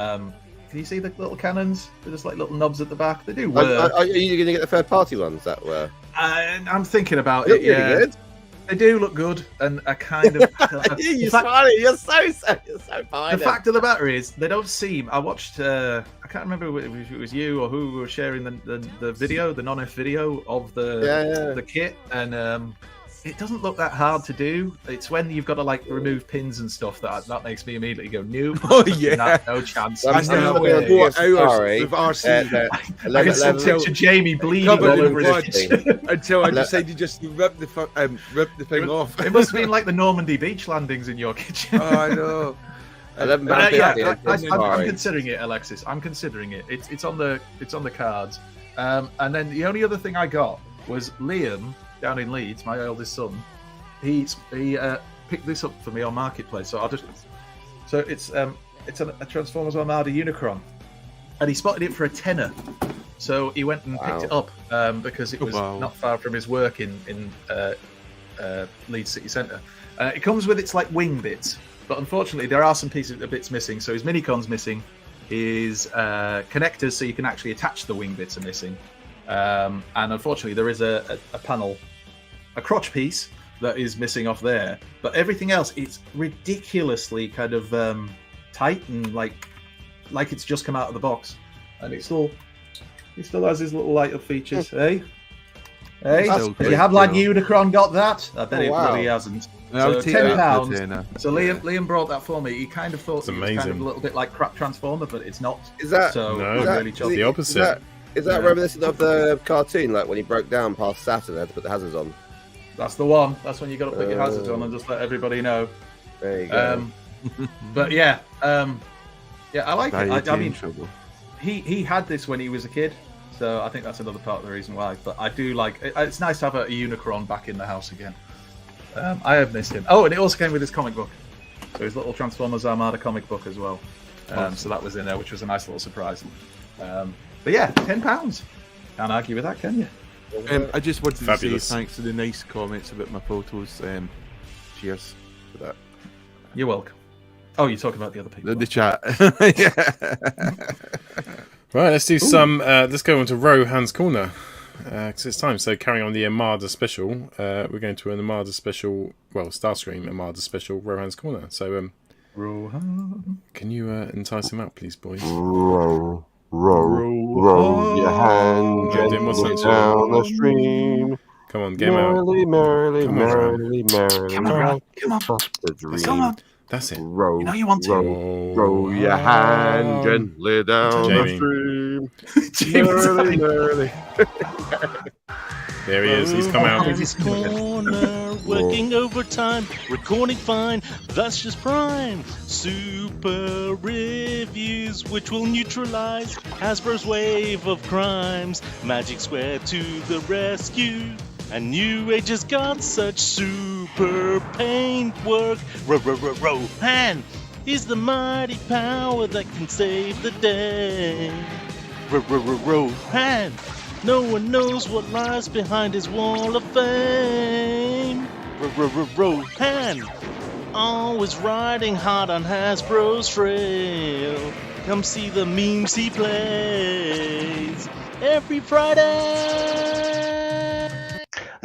can you see the little cannons? They're just like little knobs at the back. They do work. Are you going to get the third-party ones that were? I'm thinking about They look it. Yeah, really good. they do look good, and I kind of. You're smiling. You're so fine. The fact of the matter is, they don't seem. I watched. I can't remember if it was you or who were sharing the video, the non-F video of the kit, and it doesn't look that hard to do. It's when you've got to like remove pins and stuff that makes me immediately go, nope. Oh, yeah. no chance. I'm I not know gonna do 4 a story. hours with RC I can still picture Jamie bleeding all covered in over blood his kitchen. until I decided just to rip the thing off. It must have been like the Normandy beach landings in your kitchen. Oh, I know. 11 But, pound I'm 50. considering it, Alexis. I'm considering it. It's on the cards. And then the only other thing I got was Liam down in Leeds, my eldest son. He picked this up for me on Marketplace. So it's a Transformers Armada Unicron, and he spotted it for a tenner. So he went and picked it up because it was not far from his work in Leeds City Centre. It comes with its like wing bits. But unfortunately, there are some bits missing. So his minicon's missing. His connectors, so you can actually attach the wing bits, are missing. And unfortunately, there is a panel, a crotch piece that is missing off there. But everything else, it's ridiculously kind of tight and like it's just come out of the box. And it still has his little light up features. Hey, Still if great, you have like you Unicron got that? I bet Oh, it wow. really hasn't. I'll So take £10. that for tenner. So Liam brought that for me. He kind of thought It's it was kind of amazing. a little bit like Crap Transformer, but it's not. Is that So No, I'm is that- really the chuffed. opposite. Is that reminiscent of the cartoon, like when he broke down past Saturn, they had to put the hazards on? That's the one. That's when you got to put your hazards on and just let everybody know. There you go. But yeah, I like it. I mean, Trouble. he had this when he was a kid, so I think that's another part of the reason why. But I do like it's nice to have a Unicron back in the house again. I have missed him. Oh, and it also came with his comic book, so his little Transformers Armada comic book as well. So that was in there, which was a nice little surprise. But yeah, £10. Can't argue with that, can you? I just wanted Fabulous. to say thanks for the nice comments about my photos. Cheers for that. You're welcome. Oh, you're talking about the other people. The chat. Right, let's do some. Let's go on to Rohan's corner because it's time. So carrying on the Armada special, we're going to an Armada special. Well, Starscream Armada special. Rohan's corner. So, Rohan. can you entice him out, please, boys? Row your hand Yeah, Dim, what's gently that? down the stream. Come on, get him out. Merrily, Come on, merrily, merrily, Come on, Rohan. Come on. trust the dream. Come on. That's it. Row, You know you want to. row your hand gently down Jamie. the stream. Merrily, merrily. There he is. He's come out. His corner, working overtime, recording fine, that's just prime. Super reviews, which will neutralize Hasbro's wave of crimes. Magic Square to the rescue, and New Age has got such super paintwork. Rohan is the mighty power that can save the day. Rohan. No one knows what lies behind his wall of fame. Rohan, always riding hard on Hasbro's trail. Come see the memes he plays every Friday.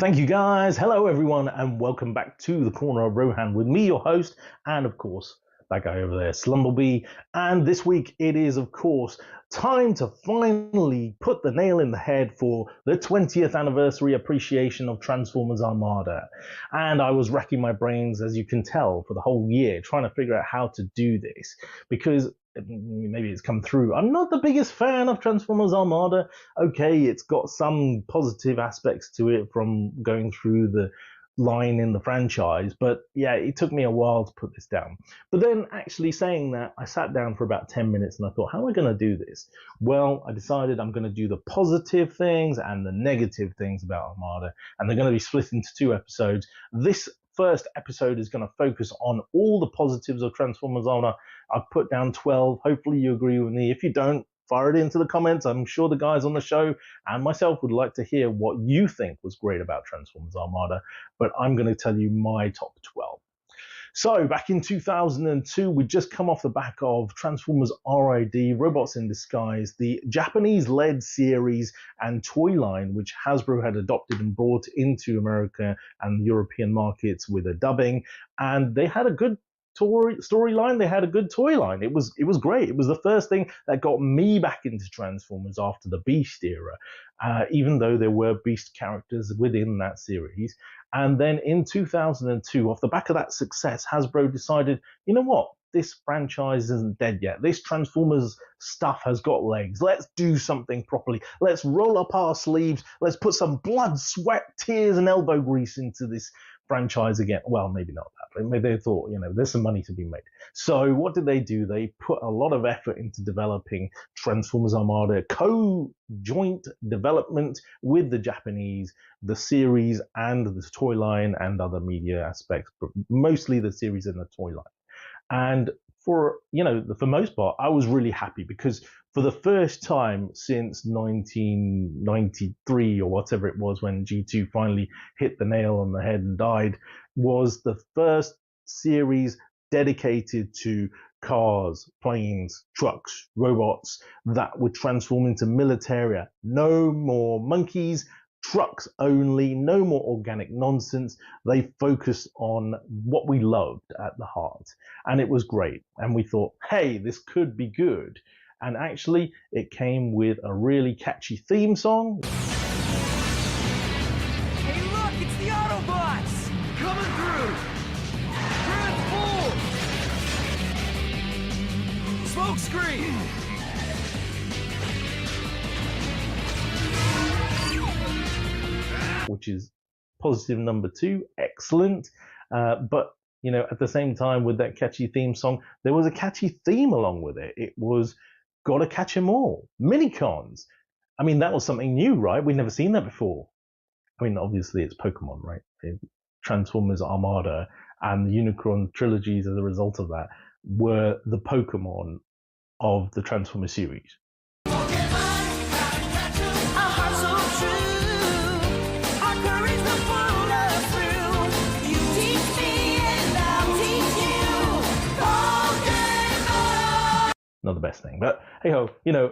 Thank you guys. Hello everyone and welcome back to the Corner of Rohan with me, your host, and of course, that guy over there, Slumblebee. And this week it is, of course, time to finally put the nail in the head for the 20th anniversary appreciation of Transformers Armada. And I was racking my brains, as you can tell, for the whole year, trying to figure out how to do this. Because maybe it's come through. I'm not the biggest fan of Transformers Armada. Okay, it's got some positive aspects to it from going through the line in the franchise, but yeah, it took me a while to put this down. But then actually saying that, I sat down for about 10 minutes and I thought, how am I going to do this? Well, I decided I'm going to do the positive things and the negative things about Armada, and they're going to be split into 2 episodes. This first episode is going to focus on all the positives of Transformers Armada. I've put down 12. Hopefully you agree with me. If you don't, fire it into the comments. I'm sure the guys on the show and myself would like to hear what you think was great about Transformers Armada, but I'm going to tell you my top 12. So back in 2002, we'd just come off the back of Transformers RID, Robots in Disguise, the Japanese-led series and toy line, which Hasbro had adopted and brought into America and European markets with a dubbing, and they had a good storyline. They had a good toy line. It was great. It was the first thing that got me back into Transformers after the Beast era, even though there were Beast characters within that series. And then in 2002, off the back of that success, Hasbro decided, you know what? This franchise isn't dead yet. This Transformers stuff has got legs. Let's do something properly. Let's roll up our sleeves. Let's put some blood, sweat, tears, and elbow grease into this franchise again. Well, maybe not that. Maybe they thought, there's some money to be made. So what did they do? They put a lot of effort into developing Transformers Armada, co-joint development with the Japanese, the series and the toy line and other media aspects, but mostly the series and the toy line. And for most part, I was really happy because for the first time since 1993 or whatever it was when G2 finally hit the nail on the head and died, was the first series dedicated to cars, planes, trucks, robots that would transform into militaria. No more monkeys, trucks only, no more organic nonsense. They focused on what we loved at the heart. And it was great. And we thought, hey, this could be good. And actually, it came with a really catchy theme song. Hey, look, it's the Autobots! Coming through! Transform! Smoke screen! Which is positive number 2, excellent. But at the same time with that catchy theme song, there was a catchy theme along with it. It was got to catch them all. Minicons. I mean, that was something new, right? We'd never seen that before. I mean, obviously it's Pokemon, right? Transformers Armada and the Unicron trilogies as a result of that were the Pokemon of the Transformers series. Not the best thing, but hey ho,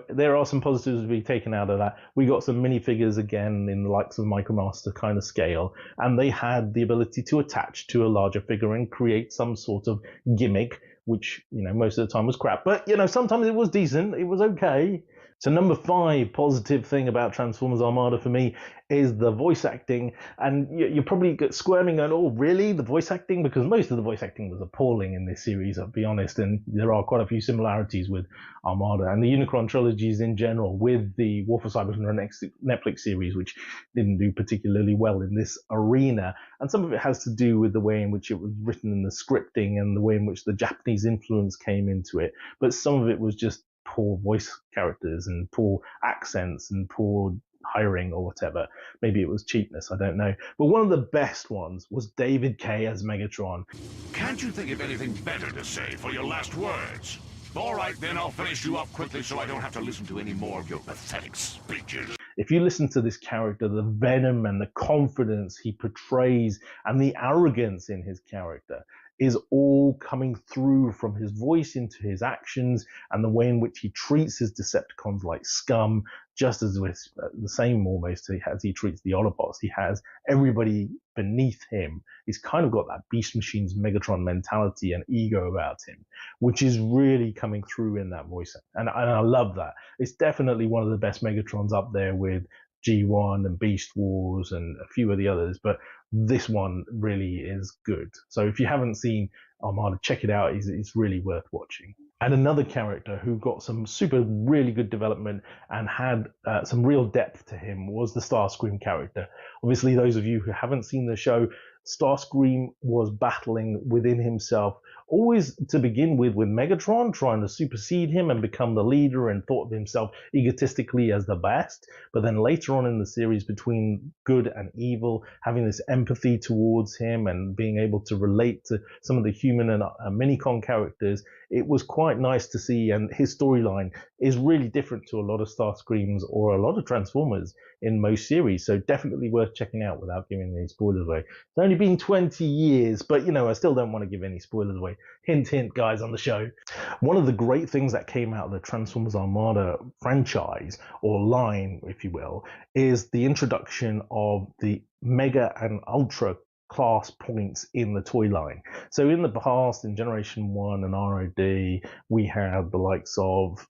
there are some positives to be taken out of that. We got some minifigures again in the likes of Micromaster kind of scale, and they had the ability to attach to a larger figure and create some sort of gimmick, which, most of the time was crap, but sometimes it was decent, it was okay. So number 5 positive thing about Transformers Armada for me is the voice acting. And you're probably squirming going, oh, really? The voice acting? Because most of the voice acting was appalling in this series, I'll be honest. And there are quite a few similarities with Armada and the Unicron trilogies in general, with the War for Cybertron Netflix series, which didn't do particularly well in this arena. And some of it has to do with the way in which it was written in the scripting and the way in which the Japanese influence came into it. But some of it was just poor voice characters and poor accents and poor hiring or whatever. Maybe it was cheapness, I don't know. But one of the best ones was David Kaye as Megatron. Can't you think of anything better to say for your last words? All right, then I'll finish you up quickly so I don't have to listen to any more of your pathetic speeches. If you listen to this character, the venom and the confidence he portrays and the arrogance in his character is all coming through from his voice into his actions and the way in which he treats his Decepticons like scum, just as with the same almost as he treats the Autobots. He has everybody beneath him. He's kind of got that Beast Machine's Megatron mentality and ego about him, which is really coming through in that voice. And I love that. It's definitely one of the best Megatrons up there with G1 and Beast Wars and a few of the others, but this one really is good. So if you haven't seen Armada, check it out. It's really worth watching. And another character who got some really good development and had some real depth to him was the Starscream character. Obviously, those of you who haven't seen the show, Starscream was battling within himself, always to begin with Megatron, trying to supersede him and become the leader, and thought of himself egotistically as the best. But then later on in the series, between good and evil, having this empathy towards him and being able to relate to some of the human and Minicon characters, it was quite nice to see. And his storyline is really different to a lot of Starscreams or a lot of Transformers in most series. So definitely worth checking out without giving any spoilers away. It's only been 20 years, but I still don't want to give any spoilers away. Hint, hint, guys on the show. One of the great things that came out of the Transformers Armada franchise, or line, if you will, is the introduction of the Mega and Ultra class points in the toy line. So in the past, in Generation 1 and ROD, we had the likes of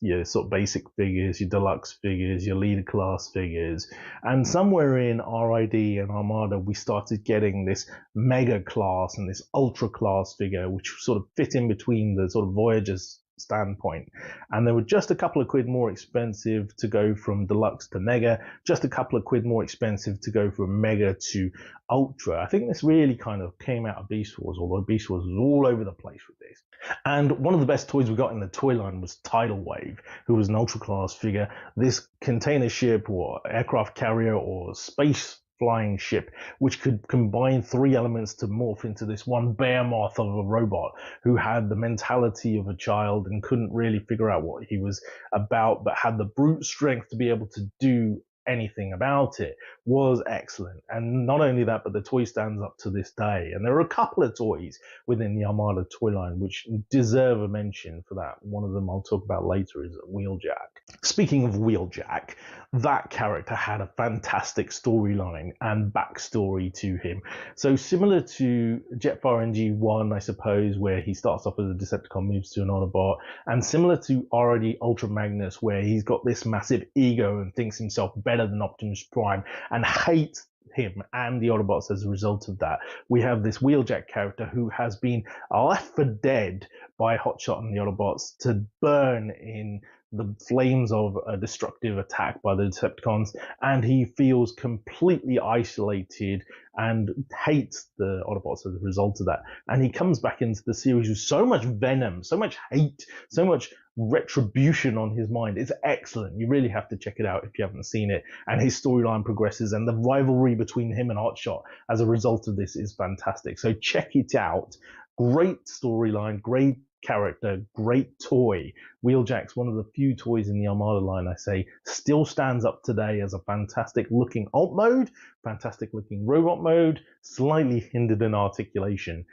your sort of basic figures, your deluxe figures, your leader class figures, and somewhere in RID and Armada we started getting this mega class and this ultra class figure, which sort of fit in between the sort of Voyagers standpoint. And they were just a couple of quid more expensive to go from deluxe to mega, just a couple of quid more expensive to go from mega to ultra. I think this really kind of came out of Beast Wars, although Beast Wars was all over the place with this. And one of the best toys we got in the toy line was Tidal Wave, who was an ultra class figure. This container ship or aircraft carrier or space flying ship, which could combine 3 elements to morph into this one behemoth of a robot who had the mentality of a child and couldn't really figure out what he was about, but had the brute strength to be able to do anything about it, was excellent. And not only that, but the toy stands up to this day. And there are a couple of toys within the Armada toy line which deserve a mention for that. One of them I'll talk about later is Wheeljack. Speaking of Wheeljack, that character had a fantastic storyline and backstory to him. So similar to Jetfire NG1, I suppose, where he starts off as a Decepticon, moves to an Autobot, and similar to already Ultra Magnus, where he's got this massive ego and thinks himself better than Optimus Prime and hates him and the Autobots as a result of that. We have this Wheeljack character who has been left for dead by Hotshot and the Autobots to burn in the flames of a destructive attack by the Decepticons, and he feels completely isolated and hates the Autobots as a result of that. And he comes back into the series with so much venom, so much hate, so much retribution on his mind. It's excellent. You really have to check it out if you haven't seen it. And his storyline progresses, and the rivalry between him and Hotshot as a result of this is fantastic. So check it out. Great storyline, great character, great toy. Wheeljack's one of the few toys in the Armada line, I say, still stands up today as a fantastic looking alt mode, fantastic looking robot mode, slightly hindered in articulation,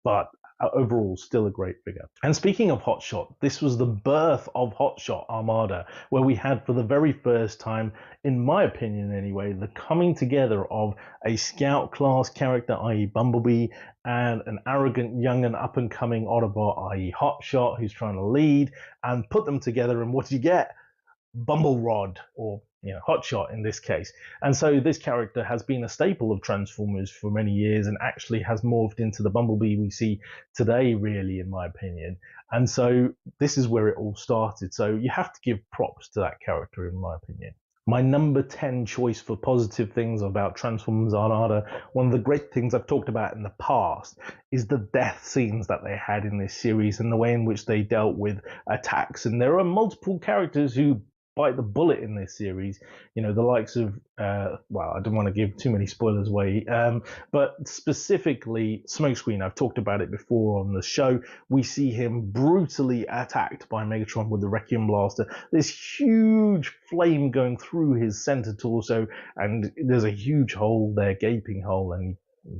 but overall still a great figure. And speaking of Hotshot, this was the birth of Hotshot Armada, where we had for the very first time, in my opinion anyway, the coming together of a scout class character, i.e. Bumblebee, and an arrogant young and up and coming Autobot, i.e. Hotshot, who's trying to lead, and put them together, and what do you get? Bumble-Rod, or Hotshot in this case. And so this character has been a staple of Transformers for many years, and actually has morphed into the Bumblebee we see today, really, in my opinion. And so this is where it all started. So you have to give props to that character, in my opinion. My number 10 choice for positive things about Transformers Armada, one of the great things I've talked about in the past, is the death scenes that they had in this series and the way in which they dealt with attacks. And there are multiple characters who bite the bullet in this series, the likes of well, I don't want to give too many spoilers away, but specifically Smokescreen. I've talked about it before on the show. We see him brutally attacked by Megatron with the Requiem Blaster. This huge flame going through his center torso, and there's a huge hole there, gaping hole, and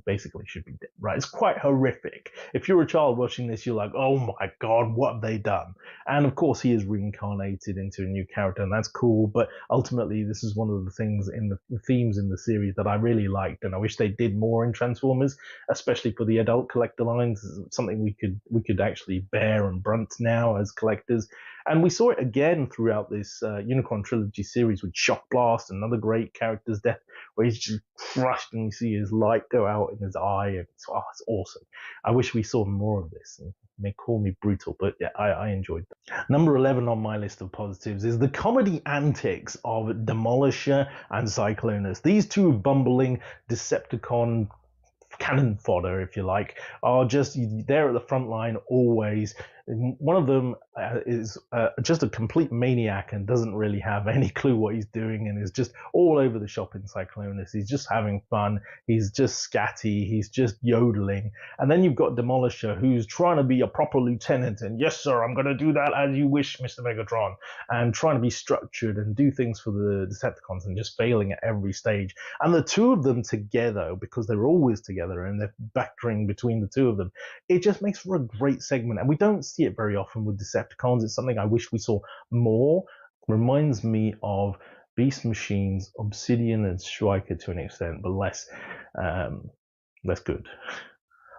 basically should be dead, right? It's quite horrific. If you're a child watching this, you're like, oh my god, what have they done? And of course he is reincarnated into a new character, and that's cool, but ultimately this is one of the things in the themes in the series that I really liked, and I wish they did more in Transformers, especially for the adult collector lines. It's something we could actually bear and brunt now as collectors. And we saw it again throughout this Unicron Trilogy series with Shock Blast, another great character's death, where he's just crushed and you see his light go out in his eye. And it's awesome. I wish we saw more of this. And you may call me brutal, but yeah, I enjoyed that. Number 11 on my list of positives is the comedy antics of Demolisher and Cyclonus. These two bumbling Decepticon cannon fodder, if you like, are just there at the front line always. One of them is just a complete maniac and doesn't really have any clue what he's doing, and is just all over the shop in Cyclonus. He's just having fun. He's just scatty. He's just yodeling. And then you've got Demolisher, who's trying to be a proper lieutenant, and yes sir, I'm going to do that as you wish, Mr. Megatron, and trying to be structured and do things for the Decepticons, and just failing at every stage. And the two of them together, because they're always together and they're battering between the two of them, it just makes for a great segment. And we don't see it very often with Decepticons. It's something I wish we saw more. Reminds me of Beast Machines, Obsidian, and Striker to an extent, but less good.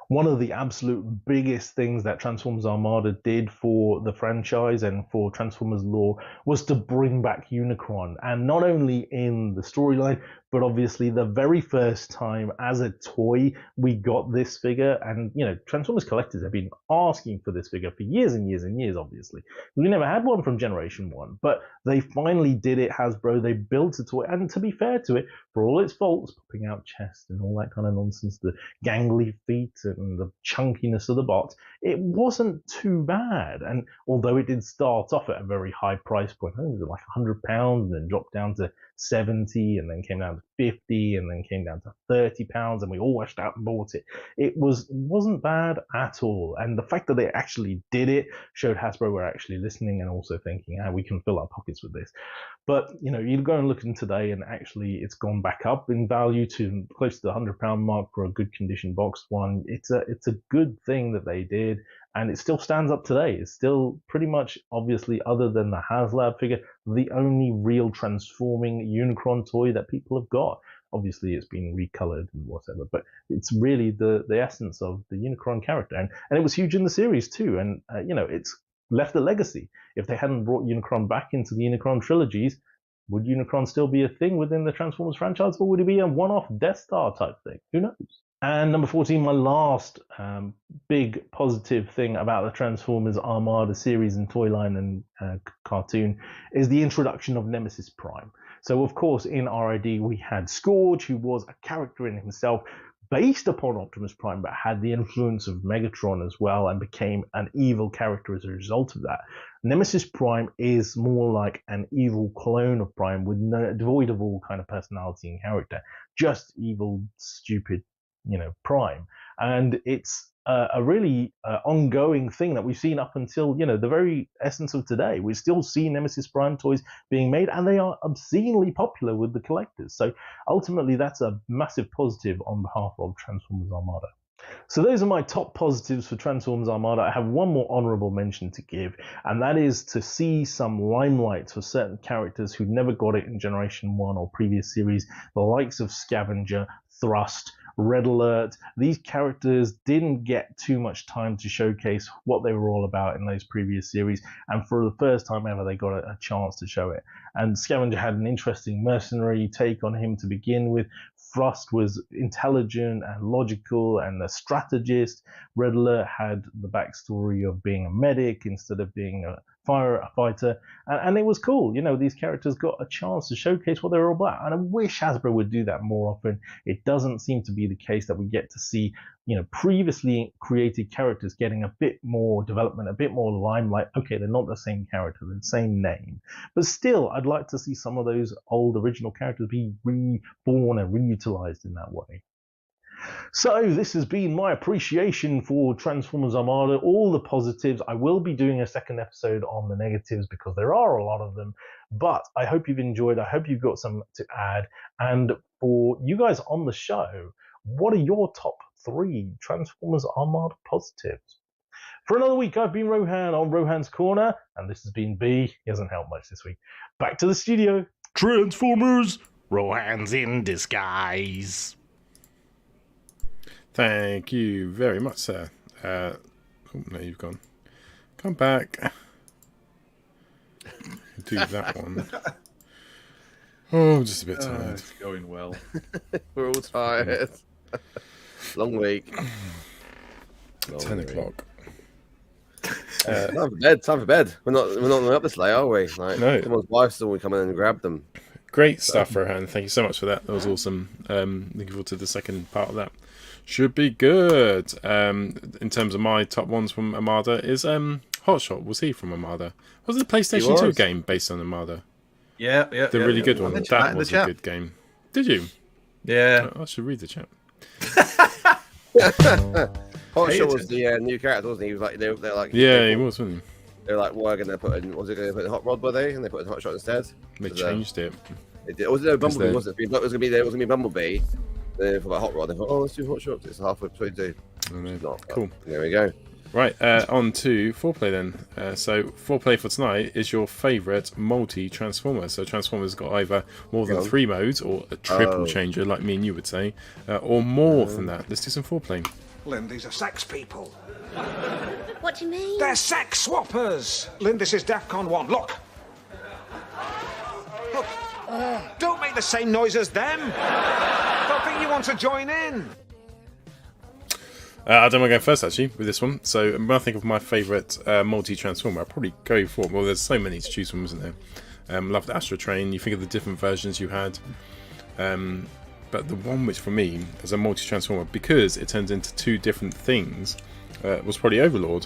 One of the absolute biggest things that Transformers Armada did for the franchise and for Transformers lore was to bring back Unicron. And not only in the storyline, but obviously the very first time as a toy we got this figure. And Transformers collectors have been asking for this figure for years and years and years, obviously. We never had one from Generation 1, but they finally did it. Hasbro, they built a toy, and to be fair to it, for all its faults, popping out chest and all that kind of nonsense, the gangly feet and the chunkiness of the box, it wasn't too bad. And although it did start off at a very high price point, I think it was like £100, and then dropped down to 70, and then came down to 50, and then came down to £30, and we all rushed out and bought it. It wasn't bad at all. And the fact that they actually did it showed Hasbro were actually listening and also thinking, we can fill our pockets with this. But you go and look in today, and actually it's gone back up in value to close to the £100 mark for a good condition boxed one. It's a good thing that they did, and it still stands up today. It's still pretty much, obviously, other than the HasLab figure, the only real transforming Unicron toy that people have got. Obviously, it's been recolored and whatever, but it's really the essence of the Unicron character. And it was huge in the series too. And, it's left a legacy. If they hadn't brought Unicron back into the Unicron trilogies, would Unicron still be a thing within the Transformers franchise, or would it be a one-off Death Star type thing? Who knows? And number 14, my last big positive thing about the Transformers Armada series and toy line and cartoon is the introduction of Nemesis Prime. So, of course, in RID, we had Scourge, who was a character in himself based upon Optimus Prime, but had the influence of Megatron as well and became an evil character as a result of that. Nemesis Prime is more like an evil clone of Prime with devoid of all kind of personality and character, just evil, stupid, Prime. And it's a really ongoing thing that we've seen up until, the very essence of today. We still see Nemesis Prime toys being made, and they are obscenely popular with the collectors. So ultimately, that's a massive positive on behalf of Transformers Armada. So those are my top positives for Transformers Armada. I have one more honourable mention to give, and that is to see some limelight for certain characters who never got it in Generation 1 or previous series, the likes of Scavenger, Thrust, Red Alert. These characters didn't get too much time to showcase what they were all about in those previous series, and for the first time ever they got a chance to show it. And Scavenger had an interesting mercenary take on him to begin with. Thrust was intelligent and logical and a strategist. Red Alert had the backstory of being a medic instead of being a firefighter, and it was cool. These characters got a chance to showcase what they were all about, and I wish Hasbro would do that more often. It doesn't seem to be the case that we get to see, previously created characters getting a bit more development, a bit more limelight. Okay, they're not the same character, they're the same name, but still, I'd like to see some of those old original characters be reborn and reutilized in that way. So this has been my appreciation for Transformers Armada, all the positives. I will be doing a second episode on the negatives because there are a lot of them, but I hope you've enjoyed. I hope you've got some to add. And for you guys on the show, what are your top 3 Transformers Armada positives? For another week, I've been Rohan on Rohan's Corner, and this has been B. He hasn't helped much this week. Back to the studio. Transformers, Rohan's in disguise. Thank you very much, sir. Oh, no, you've gone. Come back. Do that one. Oh, just a bit tired. It's going well. We're all tired. Long week. 10 o'clock. Time for bed. We're not up this late, are we? Like, no. Someone's wife's still come in and grab them. Great stuff, Rohan. Thank you so much for that. That was awesome. Looking forward to the second part of that. Should be good. In terms of my top ones from Armada is Hotshot. Was he from Armada? Was it a PlayStation 2 game based on Armada? Yeah. The really good one. That was a good game. Did you? Yeah. I should read the chat. Hotshot was the new character, wasn't he? He was like they're like he was, wasn't he? They're like, what are going to put in? Was it going to put in Hot Rod? Were they? And they put in Hotshot instead. They changed it. It did. Was it Bumblebee? Was it? It was going to be Bumblebee. Then for Hot Rod, they thought, let's do Hotshot. It's halfway between two. Cool. There we go. Right, on to foreplay then. So foreplay for tonight is your favourite multi-transformer. So Transformers got either more than 3 modes, or a triple changer, like me and you would say, or more than that. Let's do some foreplay. Lynn, these are sex people. What do you mean? They're sex swappers. Lynn, this is DEFCON 1. Look. Look. Don't make the same noise as them. Don't think you want to join in. I don't want to go first, actually, with this one. So when I think of my favourite multi-transformer, I'll probably go for, well, there's so many to choose from, isn't there? Loved Astro Train. You think of the different versions you had. But the one which, for me, as a multi-transformer, because it turns into 2 different things, was probably Overlord.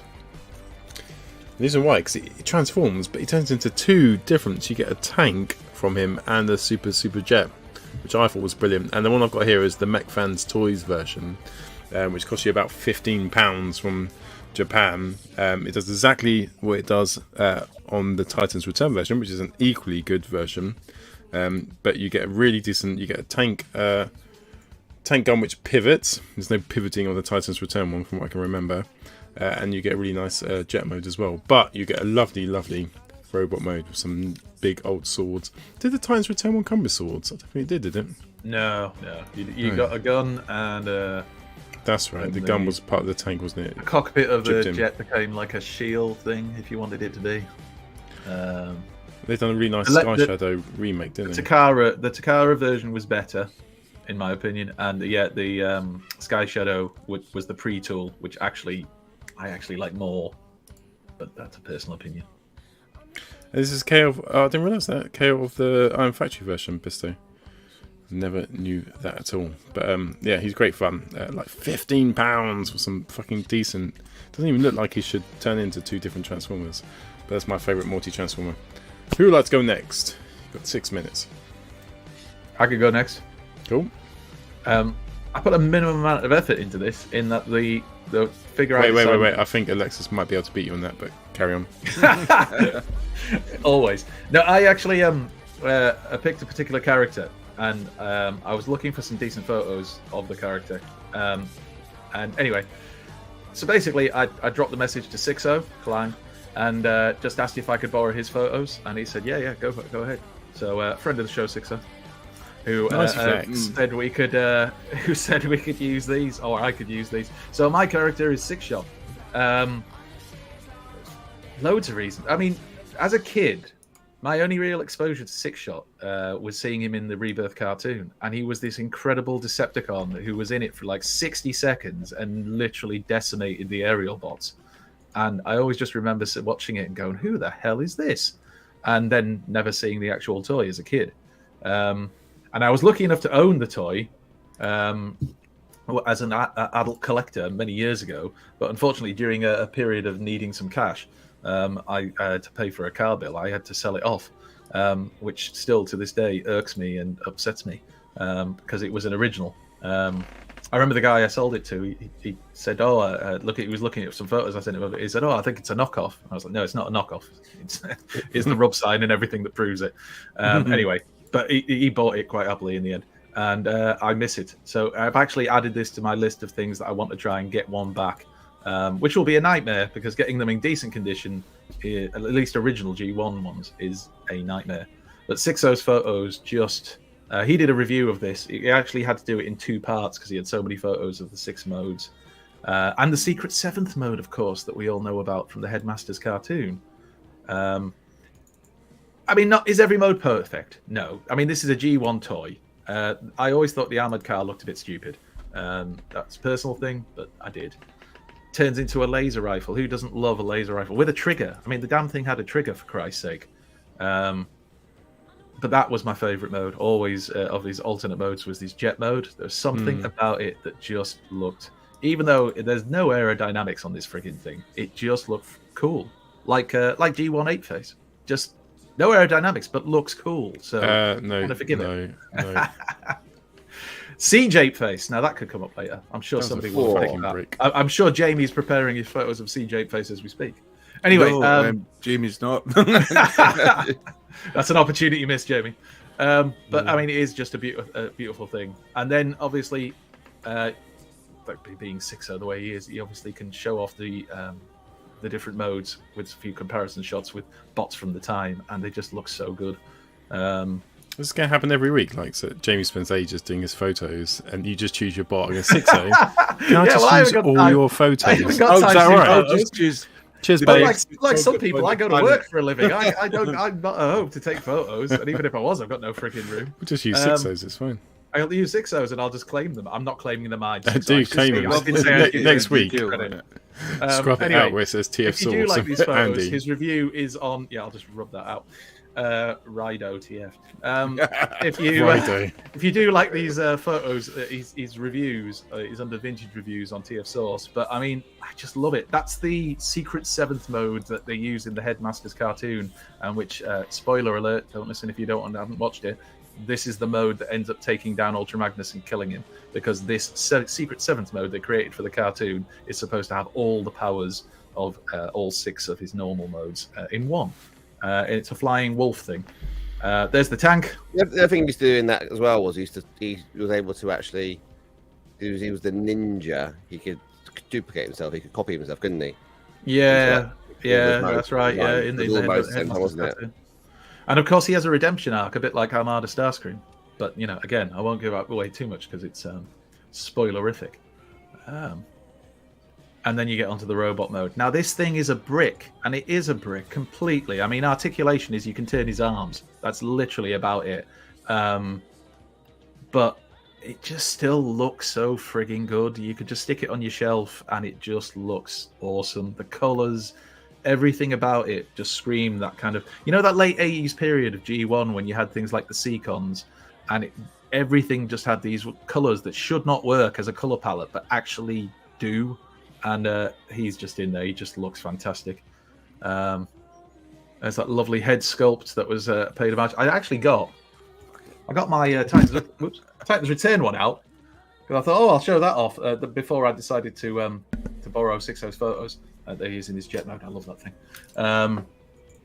The reason why, because it transforms, but it turns into 2 different. So you get a tank from him and a super jet, which I thought was brilliant. And the one I've got here is the Mech Fans Toys version, which costs you about £15 from Japan. It does exactly what it does on the Titans Return version, which is an equally good version. But you get a really decent. You get a tank gun which pivots. There's no pivoting on the Titans Return one, from what I can remember. And you get a really nice jet mode as well. But you get a lovely robot mode with some big old swords. Did the Titans Return one come with swords? I don't think it did it? No. You got a gun and. That's right. The gun was part of the tank, wasn't it? The cockpit of the jet became like a shield thing, if you wanted it to be. They've done a really nice Sky Shadow remake, didn't they? The Takara version was better in my opinion. And the Sky Shadow was the pre-tool, which I actually like more, but that's a personal opinion. This is KO. I didn't realise that KO of the Iron Factory version, Pisto. Never knew that at all. But yeah, he's great fun. Like £15 for some fucking decent. Doesn't even look like he should turn into 2 different Transformers. But that's my favourite multi-transformer. Who would like to go next? You've got 6 minutes. I could go next. Cool. I put a minimum amount of effort into this, in that the figure. Wait. I think Alexis might be able to beat you on that, but carry on. Always. No, I actually I picked a particular character, and I was looking for some decent photos of the character. And anyway, so basically, I dropped the message to Sixo Klein and just asked if I could borrow his photos, and he said, "Yeah, go ahead." So, friend of the show, Sixo, who said we could use these, or I could use these. So my character is Six Shot. Loads of reasons. I mean, as a kid, my only real exposure to Six Shot was seeing him in the Rebirth cartoon, and he was this incredible Decepticon who was in it for like 60 seconds and literally decimated the aerial bots. And I always just remember watching it and going, "Who the hell is this?" And then never seeing the actual toy as a kid. And I was lucky enough to own the toy as an adult collector many years ago, but unfortunately during a period of needing some cash, I had to pay for a car bill. I had to sell it off, which still to this day irks me and upsets me, because it was an original. I remember the guy I sold it to. He said, "Oh, look!" He was looking at some photos I sent him. He said, "Oh, I think it's a knockoff." I was like, "No, it's not a knockoff. It's the rub sign and everything that proves it." Anyway, but he bought it quite happily in the end, and I miss it. So I've actually added this to my list of things that I want to try and get one back. Which will be a nightmare, because getting them in decent condition, at least original G1 ones, is a nightmare. But Sixo's photos just... he did a review of this. He actually had to do it in 2 parts because he had so many photos of the 6 modes. And the secret 7th mode, of course, that we all know about from the Headmaster's cartoon. I mean, is every mode perfect? No. I mean, this is a G1 toy. I always thought the armored car looked a bit stupid. That's a personal thing, but I did. Turns into a laser rifle. Who doesn't love a laser rifle with a trigger? I mean, the damn thing had a trigger, for Christ's sake. But that was my favourite mode. Always of these alternate modes was this jet mode. There's something about it that just looked, even though there's no aerodynamics on this frigging thing, it just looked cool. Like G1 8 Face. Just no aerodynamics, but looks cool. So no, forgive it. No. Siege Ape Face. Now that could come up later. I'm sure somebody will think that. I'm sure Jamie's preparing his photos of Siege Ape Face as we speak. Anyway, Jamie's not. That's an opportunity missed, Jamie. But I mean, it is just a beautiful thing. And then obviously, being Sixo the way he is, he obviously can show off the different modes with a few comparison shots with bots from the time, and they just look so good. This is going to happen every week. Like, so Jamie spends ages doing his photos, and you just choose your bot against Sixo. Can I just use all your photos? Is that right? I'll just choose. Cheers, babe. Like some people, I go to work for a living. I'm not at home to take photos, and even if I was, I've got no freaking room. We'll just use Sixos. It's fine. I'll use Sixos, and I'll just claim them. I'm not claiming them. I do claim them next week. Scrub it out where it says TF Source. If you do like these photos, Andy. his review is on. Yeah, I'll just rub that out. Rido TF. If you do like these photos, his reviews is under Vintage Reviews on TF Source. But I mean, I just love it. That's the secret 7th mode that they use in the Headmaster's cartoon, and which, spoiler alert, don't listen if you haven't watched it. This is the mode that ends up taking down Ultra Magnus and killing him, because this secret 7th mode they created for the cartoon is supposed to have all the powers of all 6 of his normal modes in one. It's a flying wolf thing. There's the tank. The other thing he used to do in that as well was he was able to actually, he was the ninja. He could duplicate himself. He could copy himself, couldn't he? Yeah, that's right. Yeah, in the time, wasn't it? And of course, he has a redemption arc, a bit like Armada Starscream. But you know, again, I won't give away too much because it's spoilerific. And then you get onto the robot mode. Now, this thing is a brick, and it is a brick completely. I mean, articulation is you can turn his arms. That's literally about it. But it just still looks so frigging good. You could just stick it on your shelf and it just looks awesome. The colors, everything about it just scream that kind of, that late 80s period of G1 when you had things like the Seacons, and everything just had these colors that should not work as a color palette but actually do. And he's just in there. He just looks fantastic. There's that lovely head sculpt that was paid homage. I got my Titans Return one out because I thought, I'll show that off before I decided to borrow Sixo's photos. There he is in his jet mode. I love that thing.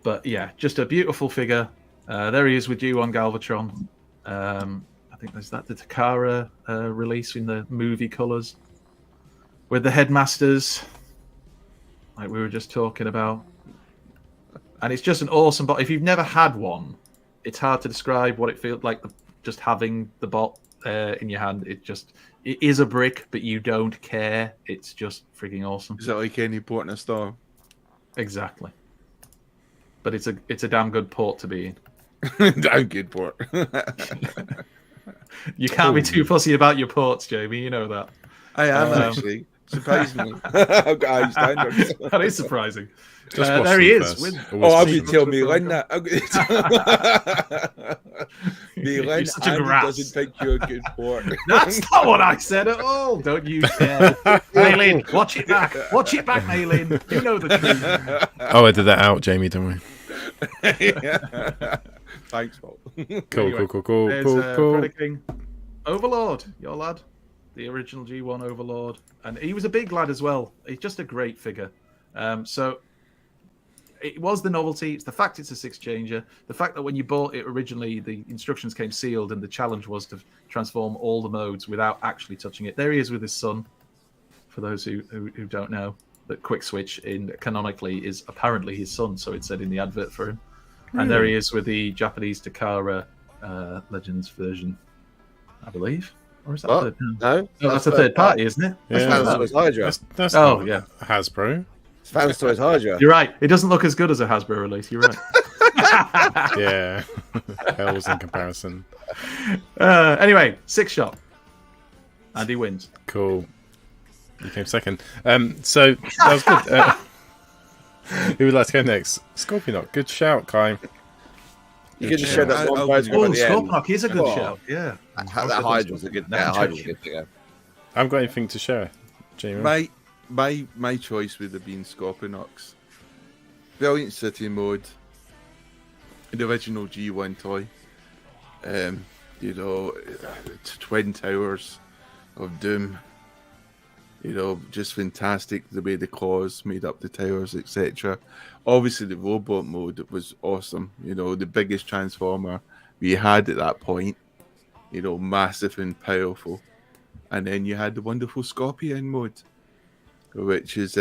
But yeah, just a beautiful figure. There he is with G1 Galvatron. I think there's the Takara release in the movie colors with the headmasters, like we were just talking about. And it's just an awesome bot. If you've never had one, it's hard to describe what it feels like. Just having the bot in your hand, it is a brick, but you don't care. It's just freaking awesome. Is that like any port in a store? Exactly. But it's a damn good port to be in. Damn good port. You can't be too fussy about your ports, Jamie. You know that. I am actually. Surprisingly. I've got high standards. That is surprising. Just there he is. I'll be telling me Lynn that. Lynn such a Andy grass. doesn't think you're a good port. That's not what I said at all. Don't you dare. Maylin, watch it back. Watch it back, Maylin. You know the truth. Oh, I did that out, Jamie, don't we? Thanks, Paul. Cool. There's Predator King. Overlord, your lad. The original G1 Overlord. And he was a big lad as well. He's just a great figure. So it was the novelty. It's the fact it's a six-changer. The fact that when you bought it originally, the instructions came sealed and the challenge was to transform all the modes without actually touching it. There he is with his son. For those who don't know, that Quick Switch canonically is apparently his son, so it said in the advert for him. And there he is with the Japanese Takara Legends version, I believe. Or is that third? No, that's a third party, isn't it? That's Fans Toys Hydra. That's yeah, Hasbro. It's Fans Toys Hydra. You're right. It doesn't look as good as a Hasbro release. You're right. Yeah, hells in comparison. Anyway, 6-shot, and he wins. Cool. You came second. So that was good. Who would like to go next? Scorpionok. Good shout, Kai. You can just show that one photo at the end. Scorpionok is a good shout. Yeah, that Hydra's a good. Hydra's a good figure. I haven't got anything to share, Jamie. My choice would have been Scorpionox. Brilliant city mode. The original G1 toy. Twin Towers of Doom. Just fantastic the way the claws made up the towers, etc. Obviously, the robot mode was awesome. The biggest transformer we had at that point. Massive and powerful. And then you had the wonderful Scorpion mode, which is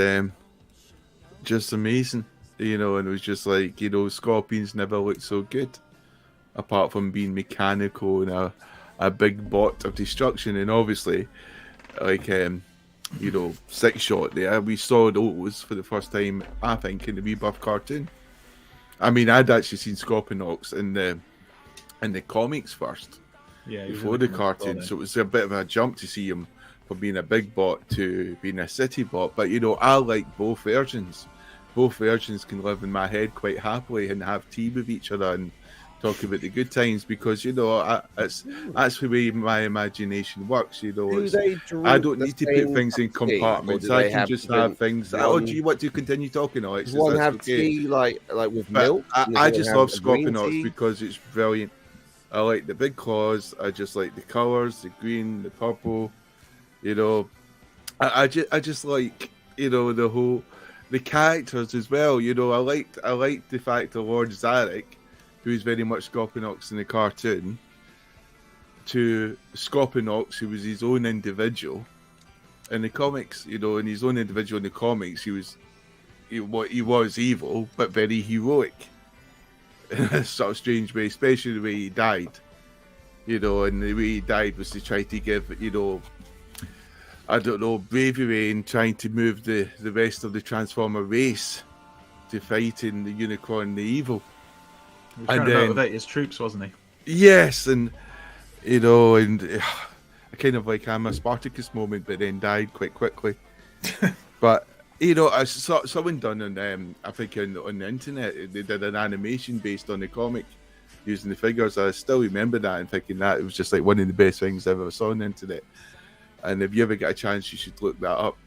just amazing. And it was just like, Scorpions never looked so good, apart from being mechanical and a big bot of destruction. And obviously, like, 6-shot there, we saw those for the first time, I think, in the Rebirth cartoon. I mean, I'd actually seen Scorpionox in the comics first, before the cartoon, so it was a bit of a jump to see him from being a big bot to being a city bot. But I like both versions. Both versions can live in my head quite happily and have tea with each other and talk about the good times, because that's the way my imagination works. I don't need to put things in compartments. I can just have things. Do you want to continue talking, Alex? Does one have tea like with milk? I just love Scorpionox because it's brilliant. I like the big claws. I just like the colours, the green, the purple. I just like the characters as well. I liked the fact that Lord Zarek, who is very much Scorpionox in the cartoon, to Scorpionox, who was his own individual in the comics. In his own individual in the comics, he was evil but very heroic in a sort of strange way, especially the way he died. And the way he died was to try to give, bravery in trying to move the rest of the Transformer race to fighting the Unicorn and the evil. He was trying to motivate his troops, wasn't he? Yes, and kind of like I'm a Spartacus moment, but then died quite quickly. But you know, I saw someone done on I think on the internet. They did an animation based on the comic using the figures. I still remember that and thinking that it was just like one of the best things I ever saw on the internet. And if you ever get a chance, you should look that up.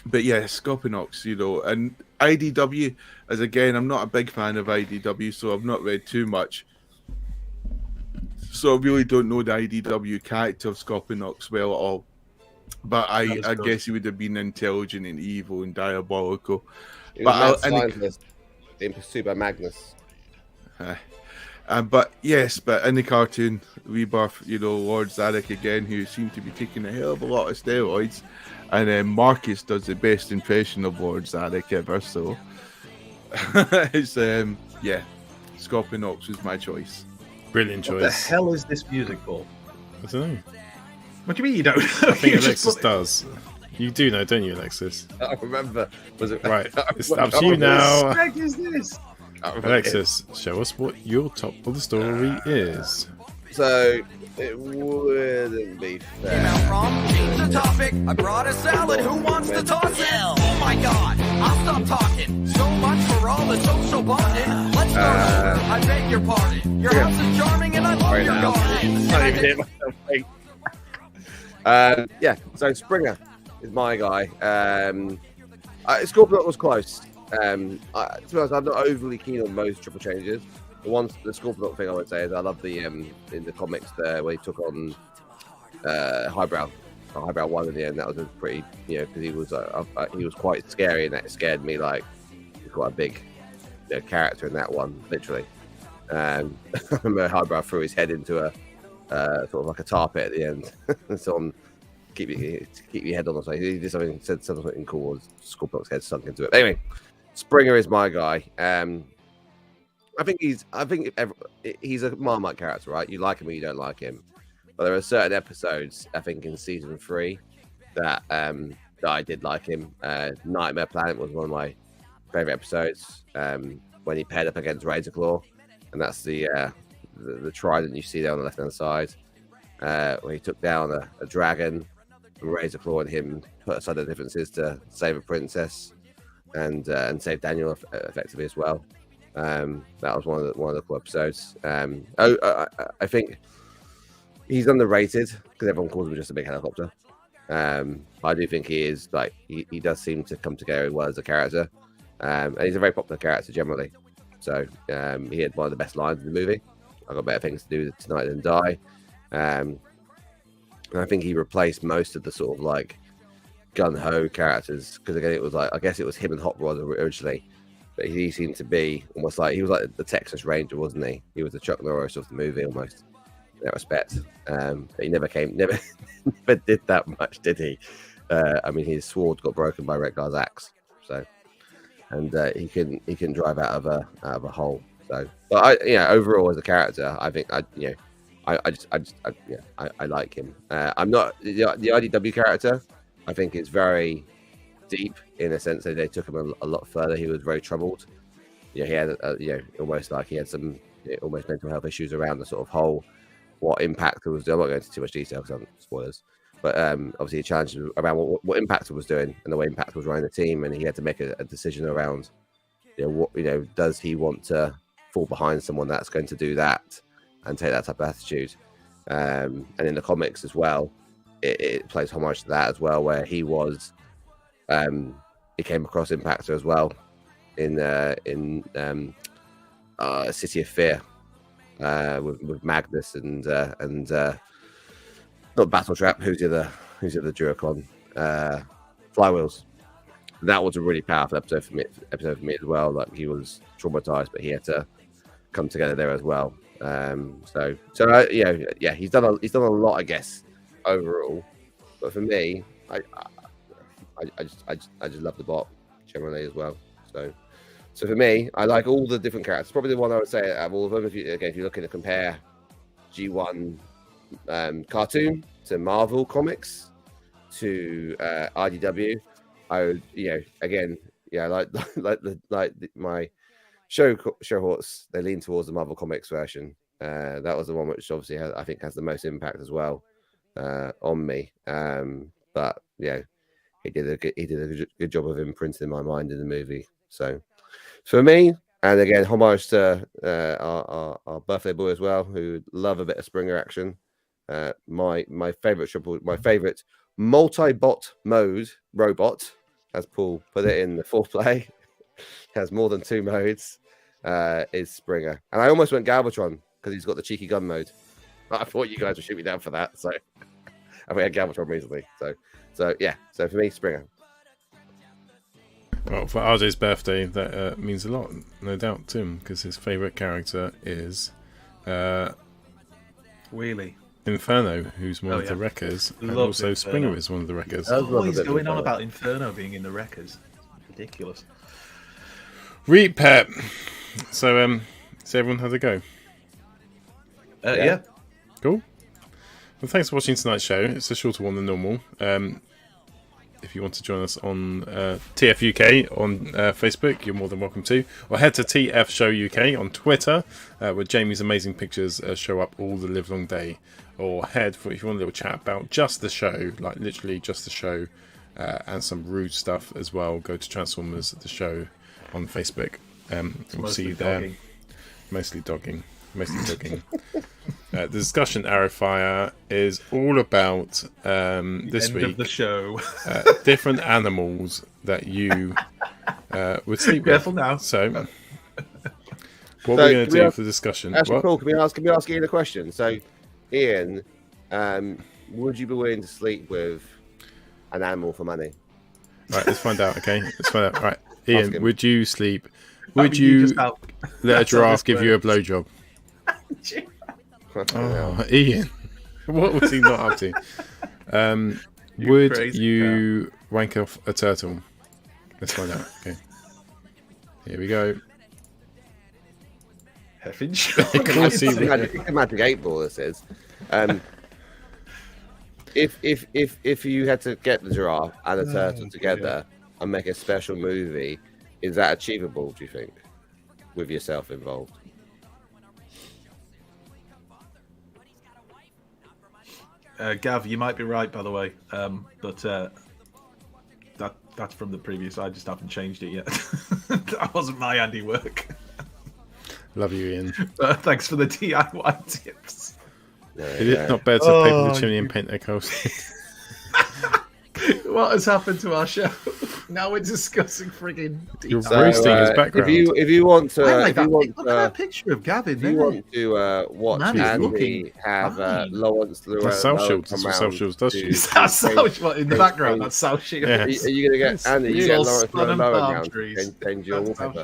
But yeah, Scorponok, you know, and IDW, as again, I'm not a big fan of IDW, so I've not read too much. So I really don't know the IDW character of Scorponok well at all. But I guess he would have been intelligent and evil and diabolical. He was a scientist in pursuit by Magnus. But yes, but in the cartoon Rebirth, you know, Lord Zarek again, who seemed to be taking a hell of a lot of steroids, and then Marcus does the best impression of Lord Zarek ever. So it's yeah, Scorponok was my choice. Brilliant choice. What the hell is this music for? I don't know. What do you mean you don't? I think Alexis does. You do know, don't you, Alexis? I remember. Was it right? It's up to you now. What the heck is this? Alexis, show us what your top of the story is. So it wouldn't be fair. Change the topic. I brought a salad. Who wants to toss it? Oh my god! I'll stop talking. So much for all the social bonding. Let's start over. I beg your pardon. Your house is charming and I love your garden. Yeah. So Springer is my guy. Scorponok was close. To be honest, I'm not overly keen on most triple changes. The Scorponok thing I would say is I love the in the comics there where he took on Highbrow 1 in the end. That was a pretty, you know, because he was quite scary and that scared me. Like he's quite a big character in that one, literally. I remember Highbrow threw his head into a sort of like a tar pit at the end. So keep your head on. So he did something, said something cool. Scorponok's head sunk into it. Anyway, Springer is my guy. I think he's a Marmite character, right? You like him or you don't like him. But there are certain episodes, I think, in season 3 that I did like him. Nightmare Planet was one of my favorite episodes when he paired up against Razorclaw, and that's the trident you see there on the left hand side, where he took down a dragon. And Razorclaw and him put aside the differences to save a princess and save Daniel effectively as well. That was one of the cool episodes. I think he's underrated because everyone calls him just a big helicopter. I do think he is like he does seem to come together well as a character, and he's a very popular character generally. So he had one of the best lines in the movie. I've got better things to do tonight than die. And I think he replaced most of the sort of like gun-ho characters because again it was like I guess it was him and Hot Rod originally, but he seemed to be almost like he was like the Texas Ranger, wasn't he? He was the Chuck Norris of the movie almost in that respect. But he never did that much, did he? I mean, his sword got broken by Rekgar's axe, so and he can drive out of a hole. So, but overall as a character, I think I like him. I'm not the IDW character. I think it's very deep in a sense that they took him a lot further. He was very troubled. He had almost like he had some almost mental health issues around the sort of whole what Impact was doing. I'm not going into too much detail because I'm spoilers. But obviously, a challenge around what Impact was doing and the way Impact was running the team, and he had to make a decision around, does he want to fall behind someone that's going to do that and take that type of attitude? And in the comics as well, it plays homage to that as well, where he was, he came across Impactor as well in City of Fear with Magnus and not Battle Trap. Who's the other Duracon? Flywheels. That was a really powerful episode for me as well. Like he was traumatized, but he had to come together there as well. He's done a lot, I guess, overall. But for me, I just love the bot generally as well. So for me, I like all the different characters. Probably the one I would say out of all of them. If you're looking to compare G1 cartoon to Marvel comics to IDW, I would, my show horse. They lean towards the Marvel comics version. That was the one which obviously I think has the most impact as well. on me. But yeah, he did a good job of imprinting my mind in the movie. So for me, and again, homage to our birthday boy as well, who love a bit of Springer action. My favorite multi-bot mode robot, as Paul put it in the foreplay, has more than 2 modes. Is Springer, and I almost went Galvatron because he's got the cheeky gun mode. I thought you guys would shoot me down for that, so I had Galvatron recently. So yeah. So for me, Springer. Well, for RJ's birthday, that means a lot, no doubt, to him, because his favourite character is Wheelie. Inferno, who's one of the Wreckers, and Love also Inferno. Springer is one of the Wreckers. Oh, he's going on about Inferno being in the Wreckers. Ridiculous. Repep. So everyone had a go? Yeah. Cool. Well, thanks for watching tonight's show. It's a shorter one than normal. If you want to join us on TF UK on Facebook, you're more than welcome to. Or head to TF Show UK on Twitter, where Jamie's amazing pictures show up all the live long day. Or head for if you want a little chat about just the show, like literally just the show, and some rude stuff as well. Go to Transformers the show on Facebook. We'll see you there. Mostly dogging. The discussion Arrowfire is all about this week of the show. Different animals that you would sleep with. Careful now. So what we're going to do for the discussion? Actually, Paul, can we ask Ian a question? So, Ian, would you be willing to sleep with an animal for money? Right, let's find out. Okay, let's find out. Right, Ian, would you sleep? Would you let a giraffe give you a blowjob? Oh, Ian, what was he not up to? Would you wank off a turtle? Let's find out. Okay, here we go. Magic 8 Ball. This is. If you had to get the giraffe and the turtle together and make a special movie, is that achievable? Do you think, with yourself involved? Gav, you might be right, by the way, but that's from the previous. I just haven't changed it yet. That wasn't my handiwork. Love you, Ian. Thanks for the DIY tips. Is it not better to paper the chimney and paint their coast? What has happened to our show? Now we're discussing frigging. You're roasting his background. If you want to, look at that picture of Gavin. If you want to watch Andy have Lawrence Llewellyn, that's South Shields. That's what South Shields does. That's South Shields in the background. That's South Shields. Yeah. Are you going to get Andy? You get Lawrence Llewellyn around to change your wallpaper.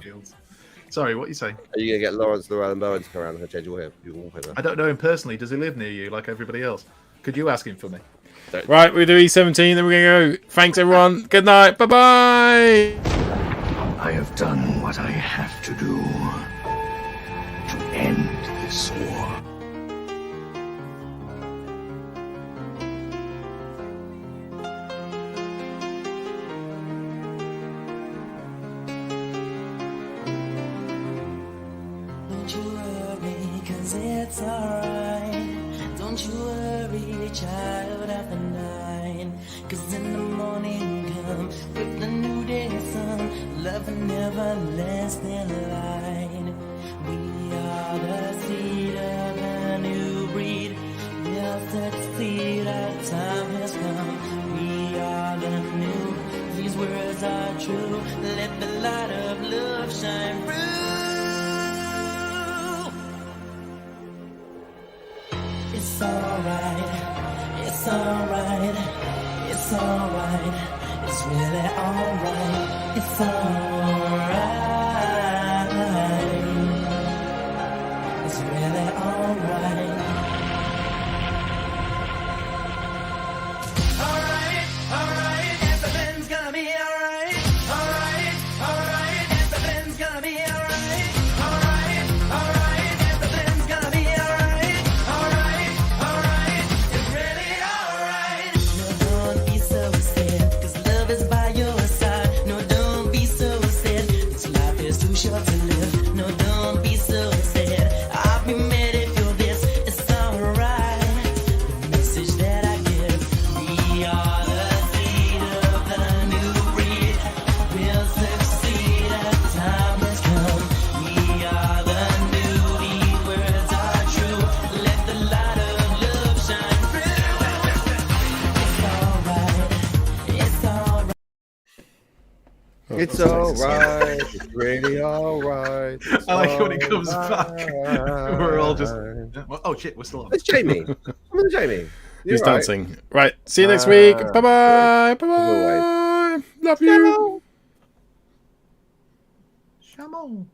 Sorry, what are you saying? Are you going to get Lawrence Llewellyn to come around and change your wallpaper? I don't know him personally. Does he live near you like everybody else? Could you ask him for me? Right, we do E17, then we're going to go. Thanks, everyone. Good night. Bye-bye. I have done what I have to do to end this war. Don't you worry, 'cause it's alright. Don't you worry, child after 9. 'Cause in the morning come with the new day sun, love and everlasting light. We are the seed of a new breed. We'll succeed, our time has come. We are the new, these words are true. Let the light of love shine through. It's alright, it's alright, it's alright, it's really alright, it's alright, it's really alright. Alright, alright, everything's gonna be alright. Alright, alright, everything's gonna be alright. Alright, alright, everything's gonna be alright. Alright, alright, it's really alright. No, don't be so sad, 'cause love is by your side. No, don't be so sad, this life is too short to live. No, don't be so sad, I'll be mad if you're this. It's It's alright. It's really alright. I like it when it comes back. We're all just. Oh shit, we're still on. It's Jamie. I'm Jamie. Who's dancing? Right. See you next week. Bye bye. Bye bye. Love you. Come on.